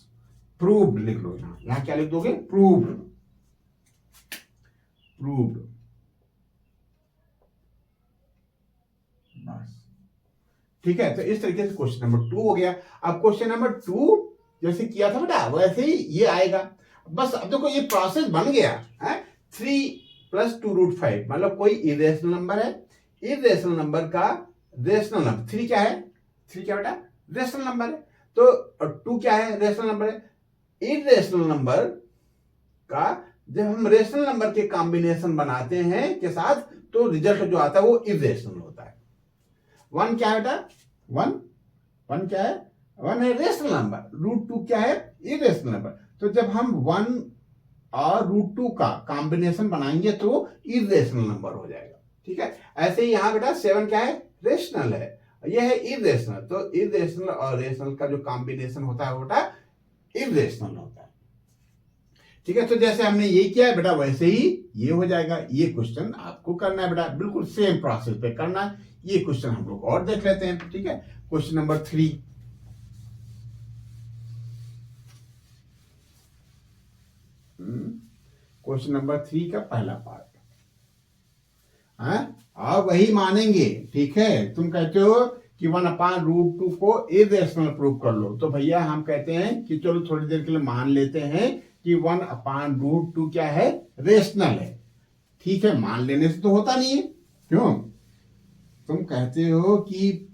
प्रूव्ड लिख लो, यहां क्या लिख दोगे, प्रूव्ड। बस ठीक है, तो इस तरीके से क्वेश्चन नंबर 2 हो गया। अब क्वेश्चन नंबर 2 जैसे किया था बेटा वैसे ही ये आएगा। बस अब देखो ये प्रोसेस बन गया है, 3 + 2 √5 मतलब कोई इरेशनल नंबर है, इरेशनल नंबर का रेशनल नंबर 3 क्या है, 3 क्या बेटा, रेशनल नंबर है, तो 2 क्या है, रेशनल नंबर है। इरेशनल नंबर का जब हम रेशनल नंबर के कॉम्बिनेशन बनाते हैं के साथ, तो रिजल्ट जो आता है वो इरेशनल होता है। 1 क्या है बेटा, 1 क्या है, 1 है रेशनल नंबर, √2 क्या है, इरेशनल नंबर। तो जब हम 1 और √2 का कॉम्बिनेशन बनाएंगे तो इरेशनल नंबर हो जाएगा। ठीक है, ऐसे ही यहां बेटा 7 क्या है, रेशनल है, यह है इरेशनल। तो इरेशनल और रेशनल का जो कॉम्बिनेशन होता है बेटा इरेशनल होता है। ठीक है, तो जैसे हमने ये किया है बेटा वैसे ही ये हो जाएगा। ये क्वेश्चन आपको करना है बेटा, बिल्कुल सेम प्रोसेस पे करना है। ये क्वेश्चन हम लोग और देख लेते हैं। ठीक है, क्वेश्चन नंबर 3, क्वेश्चन नंबर 3 का पहला पार्ट, आप वही मानेंगे। ठीक है, तुम कहते हो कि 1/√2 को इरेशनल प्रूव कर लो, तो भैया हम कहते हैं कि चलो थोड़ी देर के लिए मान लेते हैं कि 1/√2 क्या है, रेशनल है। ठीक है, मान लेने से तो होता नहीं है, क्यों, तुम कहते हो कि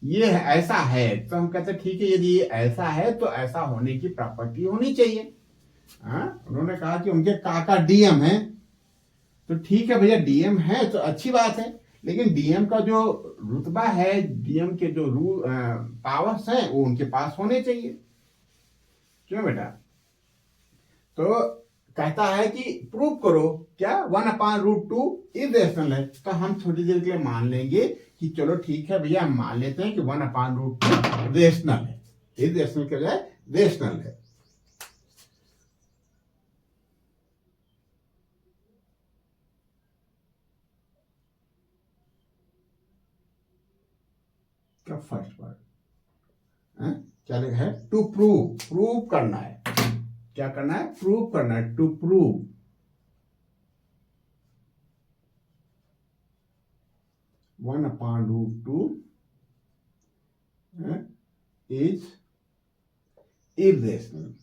ये ऐसा है, तो हम कहते हैं ठीक है, यदि ये ऐसा है तो ऐसा होने की प्रॉपर्टी होनी चाहिए। उन्होंने कहा कि उनके काका डीएम है, तो ठीक है भैया डीएम है तो अच्छी बात है, लेकिन डीएम का जो रुतबा है, डीएम के जो रूल पावर्स हैं वो उनके पास होने चाहिए। क्यों बेटा? तो कहता है कि प्रूव करो क्या 1/√2 इरेशनल है। तो हम थोड़ी देर के लिए मान लेंगे कि चलो ठीक है भैया, हम मान लेते हैं कि 1/√2 रेशनल है, इरेशनल के बजाय रेशनल है। क्या फर्स्ट वर्ड क्या लिखा है? टू प्रूव, प्रूव करना है। क्या करना है? प्रूव करना है, to prove. One upon root two is irrational.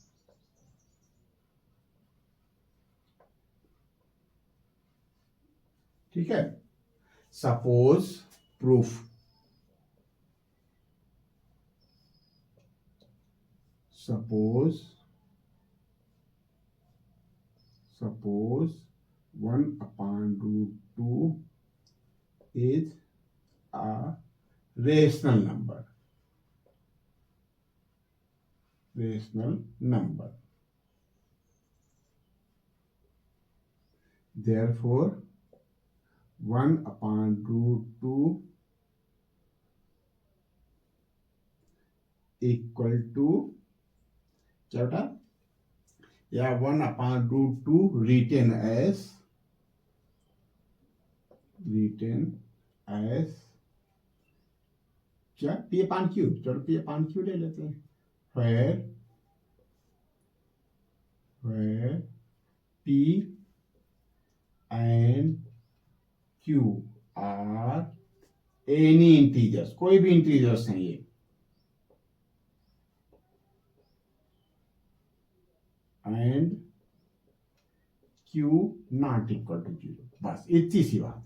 ठीक है। Suppose proof, suppose 1/√2 is a rational number, therefore 1/√2 equal to क्या बेटा? या 1/√2 written as क्या? P upon Q। चलो P upon Q ले लेते हैं। where P and Q are any integers, कोई भी इंटीजर्स हैं ये, and Q not equal to 0। बस इतनी सी बात है।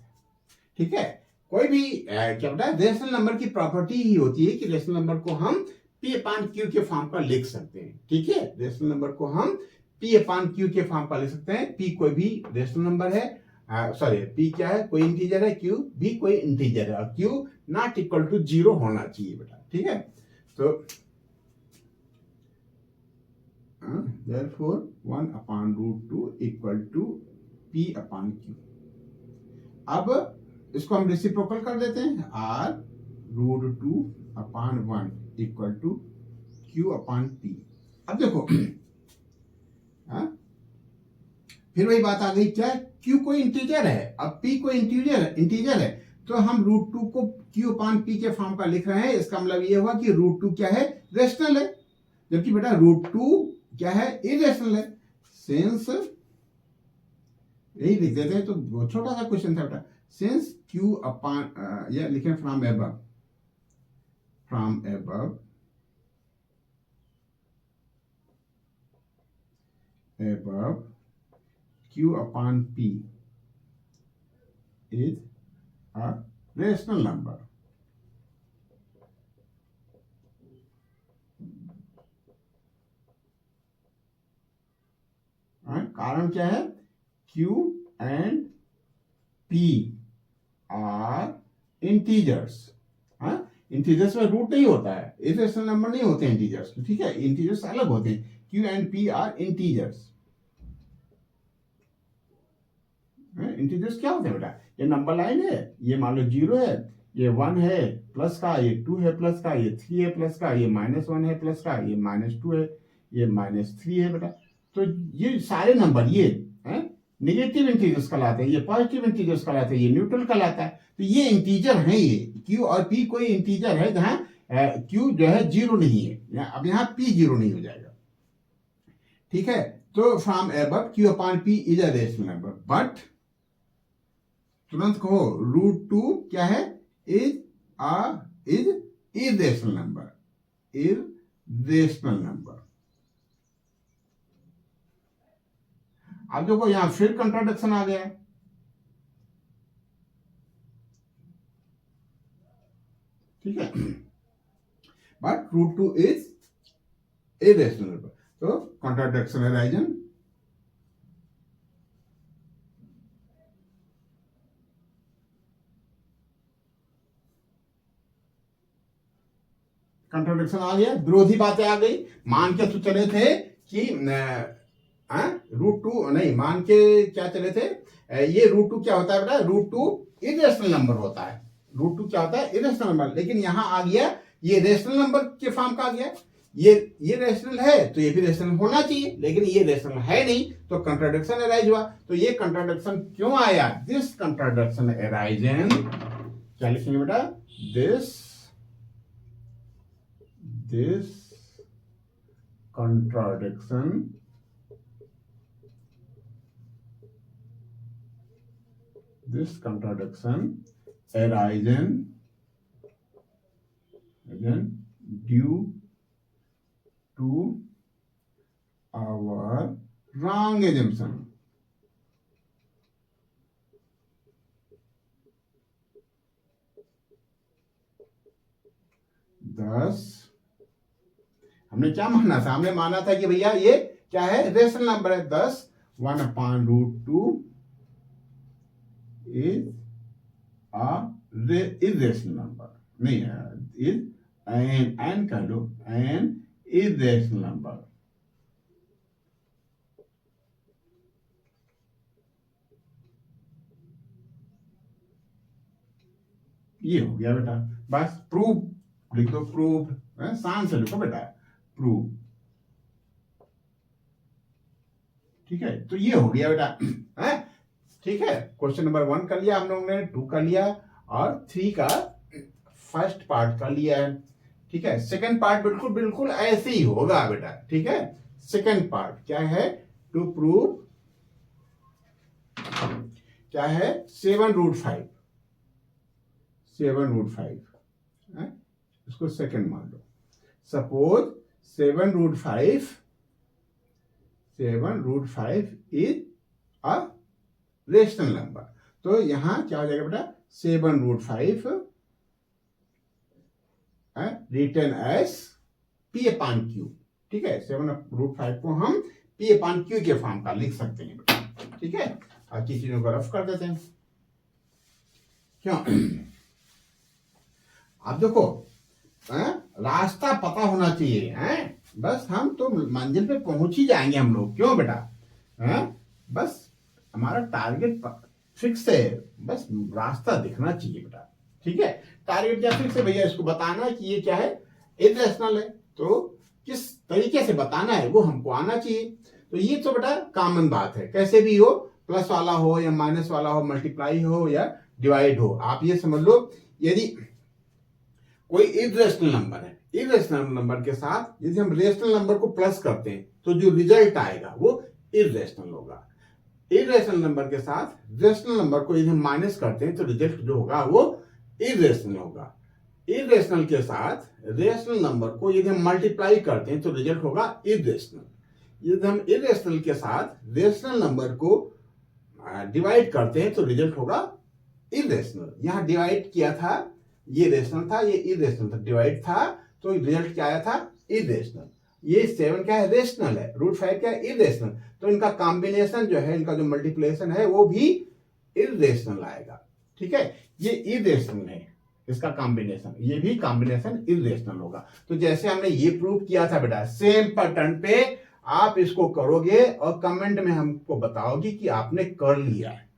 ठीक है। कोई भी क्या होता है, रेशनल नंबर की प्रॉपर्टी ही होती है कि रेशनल नंबर को हम P अपॉन Q के फॉर्म पर लिख सकते हैं। ठीक है। रेशनल नंबर को हम P अपॉन Q के फॉर्म पर लिख सकते हैं। P कोई भी रेशनल नंबर है, सॉरी P क्या है? कोई इंटीजर है, Q भी कोई इंटीजर है, और Q नॉट इक्वल टू 0 होना चाहिए बेटा। ठीक है। तो therefore 1/√2 equal to P upon Q। अब इसको हम रेसिप्रोकल कर देते हैं, R√2/1 equal to Q upon P। अब देखो फिर वही बात आ गई, क्या Q कोई इंटीजर है, अब P कोई इंटीजर है, तो हम √2 को Q अपॉन P के फॉर्म पर लिख रहे हैं। इसका मतलब ये हुआ कि √2 क्या है? रेशनल है, जबकि बेटा √2 क्या है? इरेशनल है। सिंस यही लिख देते हैं, तो छोटा सा क्वेश्चन था बेटा। सिंस Q अपॉन या लिखें from above Q upon P is a rational number। कारण क्या है? Q and P are integers। Integers में रूट नहीं होता है, इरेशनल नंबर नहीं होते इंटीजर्स। ठीक है, इंटीजर्स अलग होते हैं। Q and P are integers। Integers क्या होते हैं बेटा? ये नंबर लाइन है, ये मान लो 0 है, ये 1 है प्लस का, ये 2 है प्लस का, ये 3 है प्लस का, ये -1 है प्लस का, ये -2 है, ये -3 है बेटा। तो ये सारे नंबर ये नेगेटिव इंटीजर्स कहलाते हैं, ये पॉजिटिव इंटीजर्स कहलाते हैं, ये न्यूट्रल कहलाता है। तो ये इंटीजर हैं, ये Q और P कोई इंटीजर है जहां Q जो है 0 नहीं है। अब यहाँ P 0 नहीं हो जाएगा। ठीक है। तो from above Q upon P is a rational number, but तुरंत कहो √2 क्या है? Is irrational number, irrational number. अब देखो यहां फिर कंट्राडिक्शन आ गया। ठीक है। बट √2 इज इरेशनल नंबर, तो कंट्राडिक्शन अराइजन। कंट्राडिक्शन आ गया, विरोधी बातें आ गई। मान के तो चले थे कि √2 नहीं, मान के क्या चले थे, ये √2 क्या होता है बेटा, √2 इरेशनल नंबर होता है। √2 क्या होता है, इरेशनल नंबर। लेकिन यहां आ गया ये रेशनल नंबर के फॉर्म का आ गया। ये रेशनल है तो ये भी रेशनल होना चाहिए, लेकिन ये रेशनल है नहीं, तो कंट्राडिक्शन अराइज हुआ। तो ये कंट्राडिक्शन क्यों आया, दिस कंट्राडिक्शन अराइज इन, क्या लिखेंगे बेटा, this contradiction arises due to our wrong assumption. Thus हमने क्या माना था, हमने माना था कि भैया ये क्या है, रेशनल नंबर है। 10 1/√2 इज इरेशनल नंबर, नहीं इज एन कह लो, एन इरेशनल नंबर। ये हो गया बेटा, बस प्रूव लिख दो, प्रूव शान से लिखो बेटा, प्रूव। ठीक है, तो ये हो गया बेटा है। ठीक है, क्वेश्चन नंबर 1 कर लिया हम लोगों ने, 2 कर लिया, और 3 का फर्स्ट पार्ट कर लिया है। ठीक है, सेकंड पार्ट बिल्कुल बिल्कुल ऐसे ही होगा बेटा। ठीक है, सेकंड पार्ट क्या है, टू प्रूव, क्या है, 7√5, 7√5 इसको सेकंड मान लो। Suppose 7√5 is a rational number, तो यहां क्या हो जाएगा बेटा, 7√5 रिटर्न एज P/Q। ठीक है, 7√5 को हम P/Q के फॉर्म का लिख सकते हैं बेटा। ठीक है, अच्छी चीजों को रफ कर देते हैं, क्यों। आप देखो, रास्ता पता होना चाहिए, बस हम तो मंजिल पे पहुंच ही जाएंगे हम लोग, क्यों बेटा, बस हमारा टारगेट फिक्स है, बस रास्ता दिखना चाहिए बेटा। ठीक है, टारगेट क्या फिक्स है भैया, इसको बताना है कि ये क्या है, इरेशनल है, तो किस तरीके से बताना है वो हमको आना चाहिए। तो ये तो बेटा कॉमन बात है, कैसे भी हो, प्लस वाला हो या माइनस वाला हो, मल्टीप्लाई हो या डिवाइड हो, आप ये समझ लो, यदि कोई इरेशनल नंबर है, इरेशनल नंबर के साथ यदि हम रेशनल नंबर को प्लस करते हैं तो जो रिजल्ट आएगा वो इरेशनल होगा। इरेशनल नंबर के साथ रेशनल नंबर को यदि हम माइनस करते हैं तो रिजल्ट जो होगा वो इरेशनल होगा। इरेशनल के साथ रेशनल नंबर को यदि हम मल्टीप्लाई करते हैं तो रिजल्ट होगा इरेशनल। यदि हम इरेशनल के साथ रेशनल नंबर को डिवाइड करते हैं तो रिजल्ट होगा इरेशनल। यहां डिवाइड किया था, ये रेशनल था, ये इरेशनल था, डिवाइड था, तो रिजल्ट क्या आया था, इरेशनल। ये 7 क्या है, रेशनल है, √5 क्या है, इरेशनल, तो इनका कॉम्बिनेशन जो है, इनका जो मल्टीप्लिकेशन है वो भी इरेशनल आएगा। ठीक है, ये इरेशनल है, इसका कॉम्बिनेशन, ये भी कॉम्बिनेशन इरेशनल होगा। तो जैसे हमने ये प्रूव किया था बेटा, सेम पैटर्न पे आप इसको करोगे और कमेंट में हमको बताओगे कि आपने कर लिया है।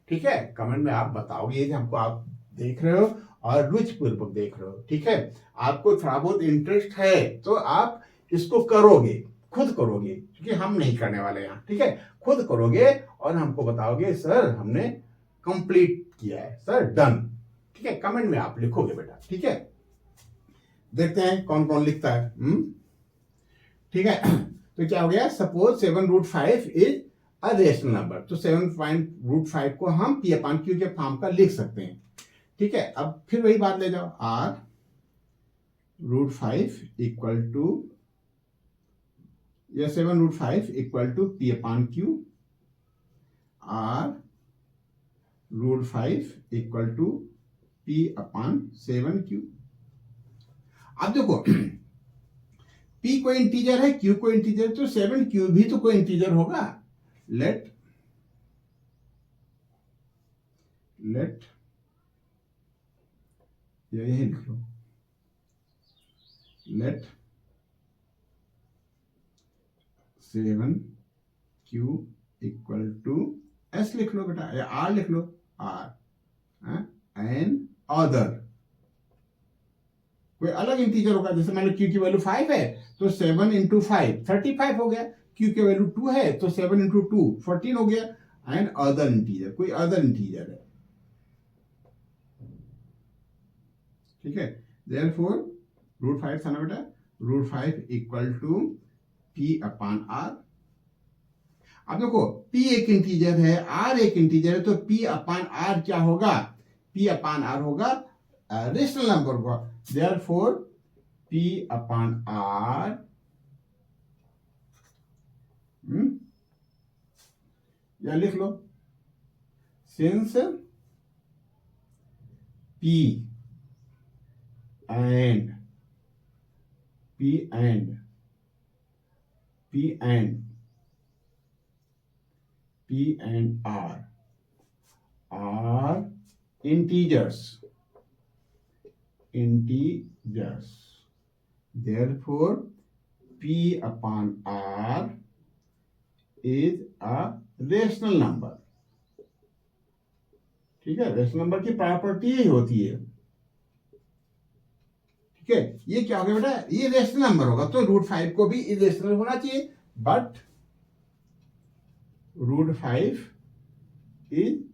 ठीक है, कमेंट में आप बताओगे कि हमको, आप देख रहे हो और रुचिपूर्वक देख रहे हो। ठीक है, आपको थोड़ा बहुत इंटरेस्ट है तो आप इसको करोगे, खुद करोगे, क्योंकि हम नहीं करने वाले यहाँ। ठीक है, खुद करोगे और हमको बताओगे सर हमने कंप्लीट किया है, सर डन। ठीक है, कमेंट में आप लिखोगे बेटा। ठीक है, देखते हैं कौन कौन लिखता है। ठीक है, तो क्या हो गया, suppose 7√5 is a rational number, तो 7.5 को हम P/Q के फॉर्म का लिख सकते हैं। ठीक है, अब फिर वही बात ले जाओ, R√5 इक्वल टू, या 7√5 equal to P/Q, R√5 equal to P/7Q। अब देखो, P कोई इंटीजर है, Q कोई इंटीजर, तो 7Q भी तो कोई इंटीजर होगा। लेट यही लिख लो, let 7q equal to s लिख लो बेटा, या r लिख लो, r एंड अदर कोई अलग इंटीजर होगा। जैसे मान लो q की वैल्यू 5 है तो 7 इंटू 5 35 हो गया, q की वैल्यू 2 है तो 7 इंटू 2 14 हो गया, एंड अदर इंटीजर, कोई अदर इंटीजर है, ठीक है। देयरफॉर रूट 5 था ना बेटा, root 5 equal to p upon r। अब देखो p एक इंटीजर है, r एक इंटीजर है, तो p अपॉन r क्या होगा, p अपॉन r होगा रेशनल नंबर होगा। देयरफॉर p अपॉन r या लिख लो, since p and r are integers, therefore p upon r is a rational number, ठीक है। रेशनल नंबर की प्रॉपर्टी ही होती है, ठीक है। ये क्या हो गया बेटा, ये रेशनल नंबर होगा तो रूट 5 को भी इरेशनल होना चाहिए, बट रूट 5 इज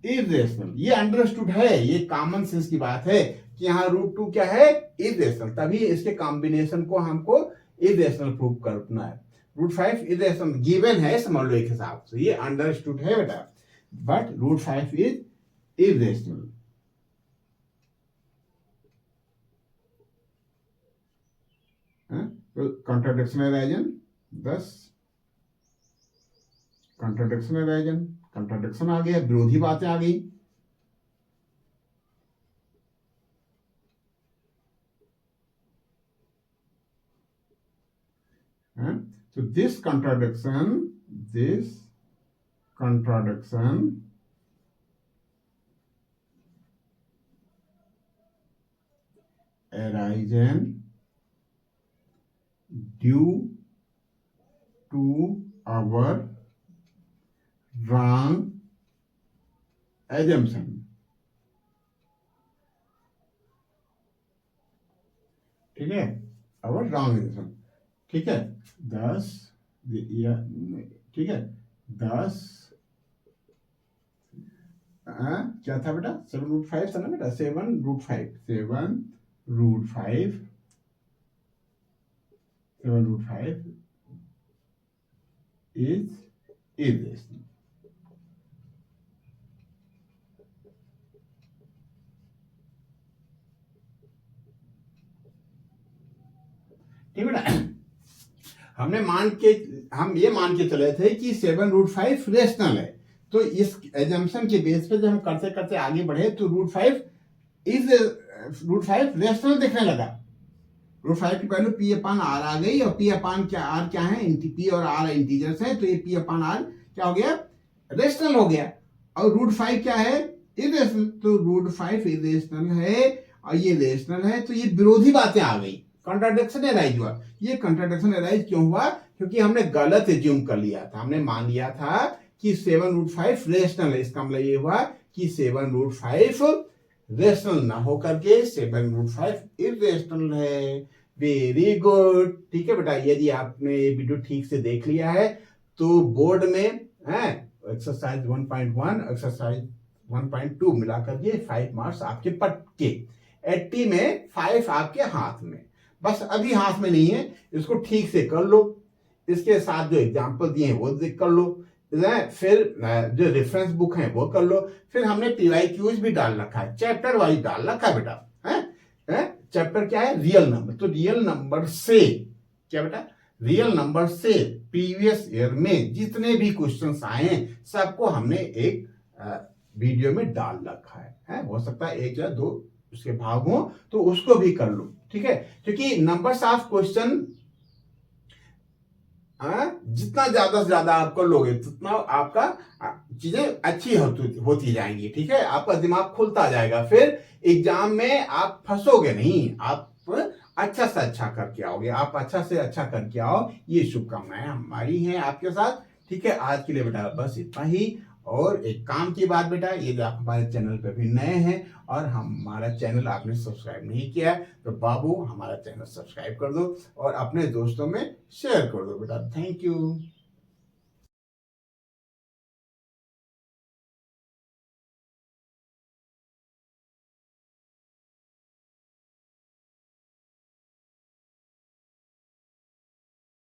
इरेशनल। ये अंडरस्टूड है, ये कॉमन सेंस की बात है कि यहाँ रूट 2 क्या है, इरेशनल, तभी इसके कॉम्बिनेशन को हमको इरेशनल प्रूव करना है। रूट 5 इरेशनल गिवन है, समझ लो एक हिसाब से, ये अंडरस्टूड है बेटा, बट रूट 5 इज इरेशनल। तो contradiction arisen 10, contradiction arisen, contradiction आ गया, विरोधी बातें आ गई। So this contradiction arisen due to our wrong assumption, ठीक है, our wrong assumption, ठीक है। 10 ठीक है, 10 क्या था बेटा, 7 रूट 5 था ना बेटा, 7 रूट 5 इज इरेशनल, ठीक बेटा। हम ये मान के चले थे कि 7 रूट 5 रेशनल है, तो इस एजम्पशन के बेस पे जब हम करते करते आगे बढ़े तो रूट 5 रेशनल दिखने लगा। रूट 5 की वैल्यू p अपॉन r आ गई, और p अपॉन r क्या है, p और r इंटीजर्स है, तो ये p अपॉन r क्या हो गया, रेशनल हो गया। और रूट 5 क्या है, इरेशनल, तो रूट 5 इरेशनल है और ये रेशनल है, तो ये विरोधी बातें आ गई, कॉन्ट्राडिक्शन अराइज हुआ। ये कॉन्ट्राडिक्शन अराइज क्यों हुआ, क्योंकि हमने गलत एज्यूम कर लिया था, हमने मान लिया था कि 7 रूट 5 रेशनल है। इसका मतलब ये हुआ कि 7 रूट 5 रेशनल ना होकर के 7 रूट 5 इरेशनल है। वेरी गुड, ठीक है बेटा। यदि आपने ये वीडियो ठीक से देख लिया है तो बोर्ड में एक्सरसाइज 1.1 एक्सरसाइज 1.2 मिलाकर के 5 मार्क्स आपके पक्के, 80 में 5 आपके हाथ में, बस अभी हाथ में नहीं है, इसको ठीक से कर लो। इसके साथ जो एग्जाम्पल दिए हैं वो देख कर लो, फिर जो रेफरेंस बुक है वो कर लो। फिर हमने PYQs भी डाल रखा है, चैप्टर वाइज डाल रखा है बेटा। चैप्टर क्या है, रियल नंबर, तो रियल नंबर से क्या बेटा, रियल नंबर से प्रीवियस ईयर में जितने भी क्वेश्चंस आए हैं सबको हमने एक वीडियो में डाल रखा है। हो सकता है 1 या 2 उसके भाग हो तो उसको भी कर लो, ठीक है। क्योंकि नंबर्स ऑफ क्वेश्चन जितना ज्यादा से ज्यादा आप कर लोगे उतना आपका चीजें अच्छी होती जाएंगी, ठीक है। आपका दिमाग खुलता जाएगा, फिर एग्जाम में आप फंसोगे नहीं, आप अच्छा से अच्छा करके आओगे, आप अच्छा से अच्छा करके आओ, ये शुभकामनाएं हमारी हैं आपके साथ। ठीक है, आज के लिए बेटा बस इतना ही। और एक काम की बात बेटा, ये जो आप हमारे चैनल पे भी नए हैं और हमारा चैनल आपने सब्सक्राइब नहीं किया है, तो बाबू हमारा चैनल सब्सक्राइब कर दो और अपने दोस्तों में शेयर कर दो बेटा। Thank you.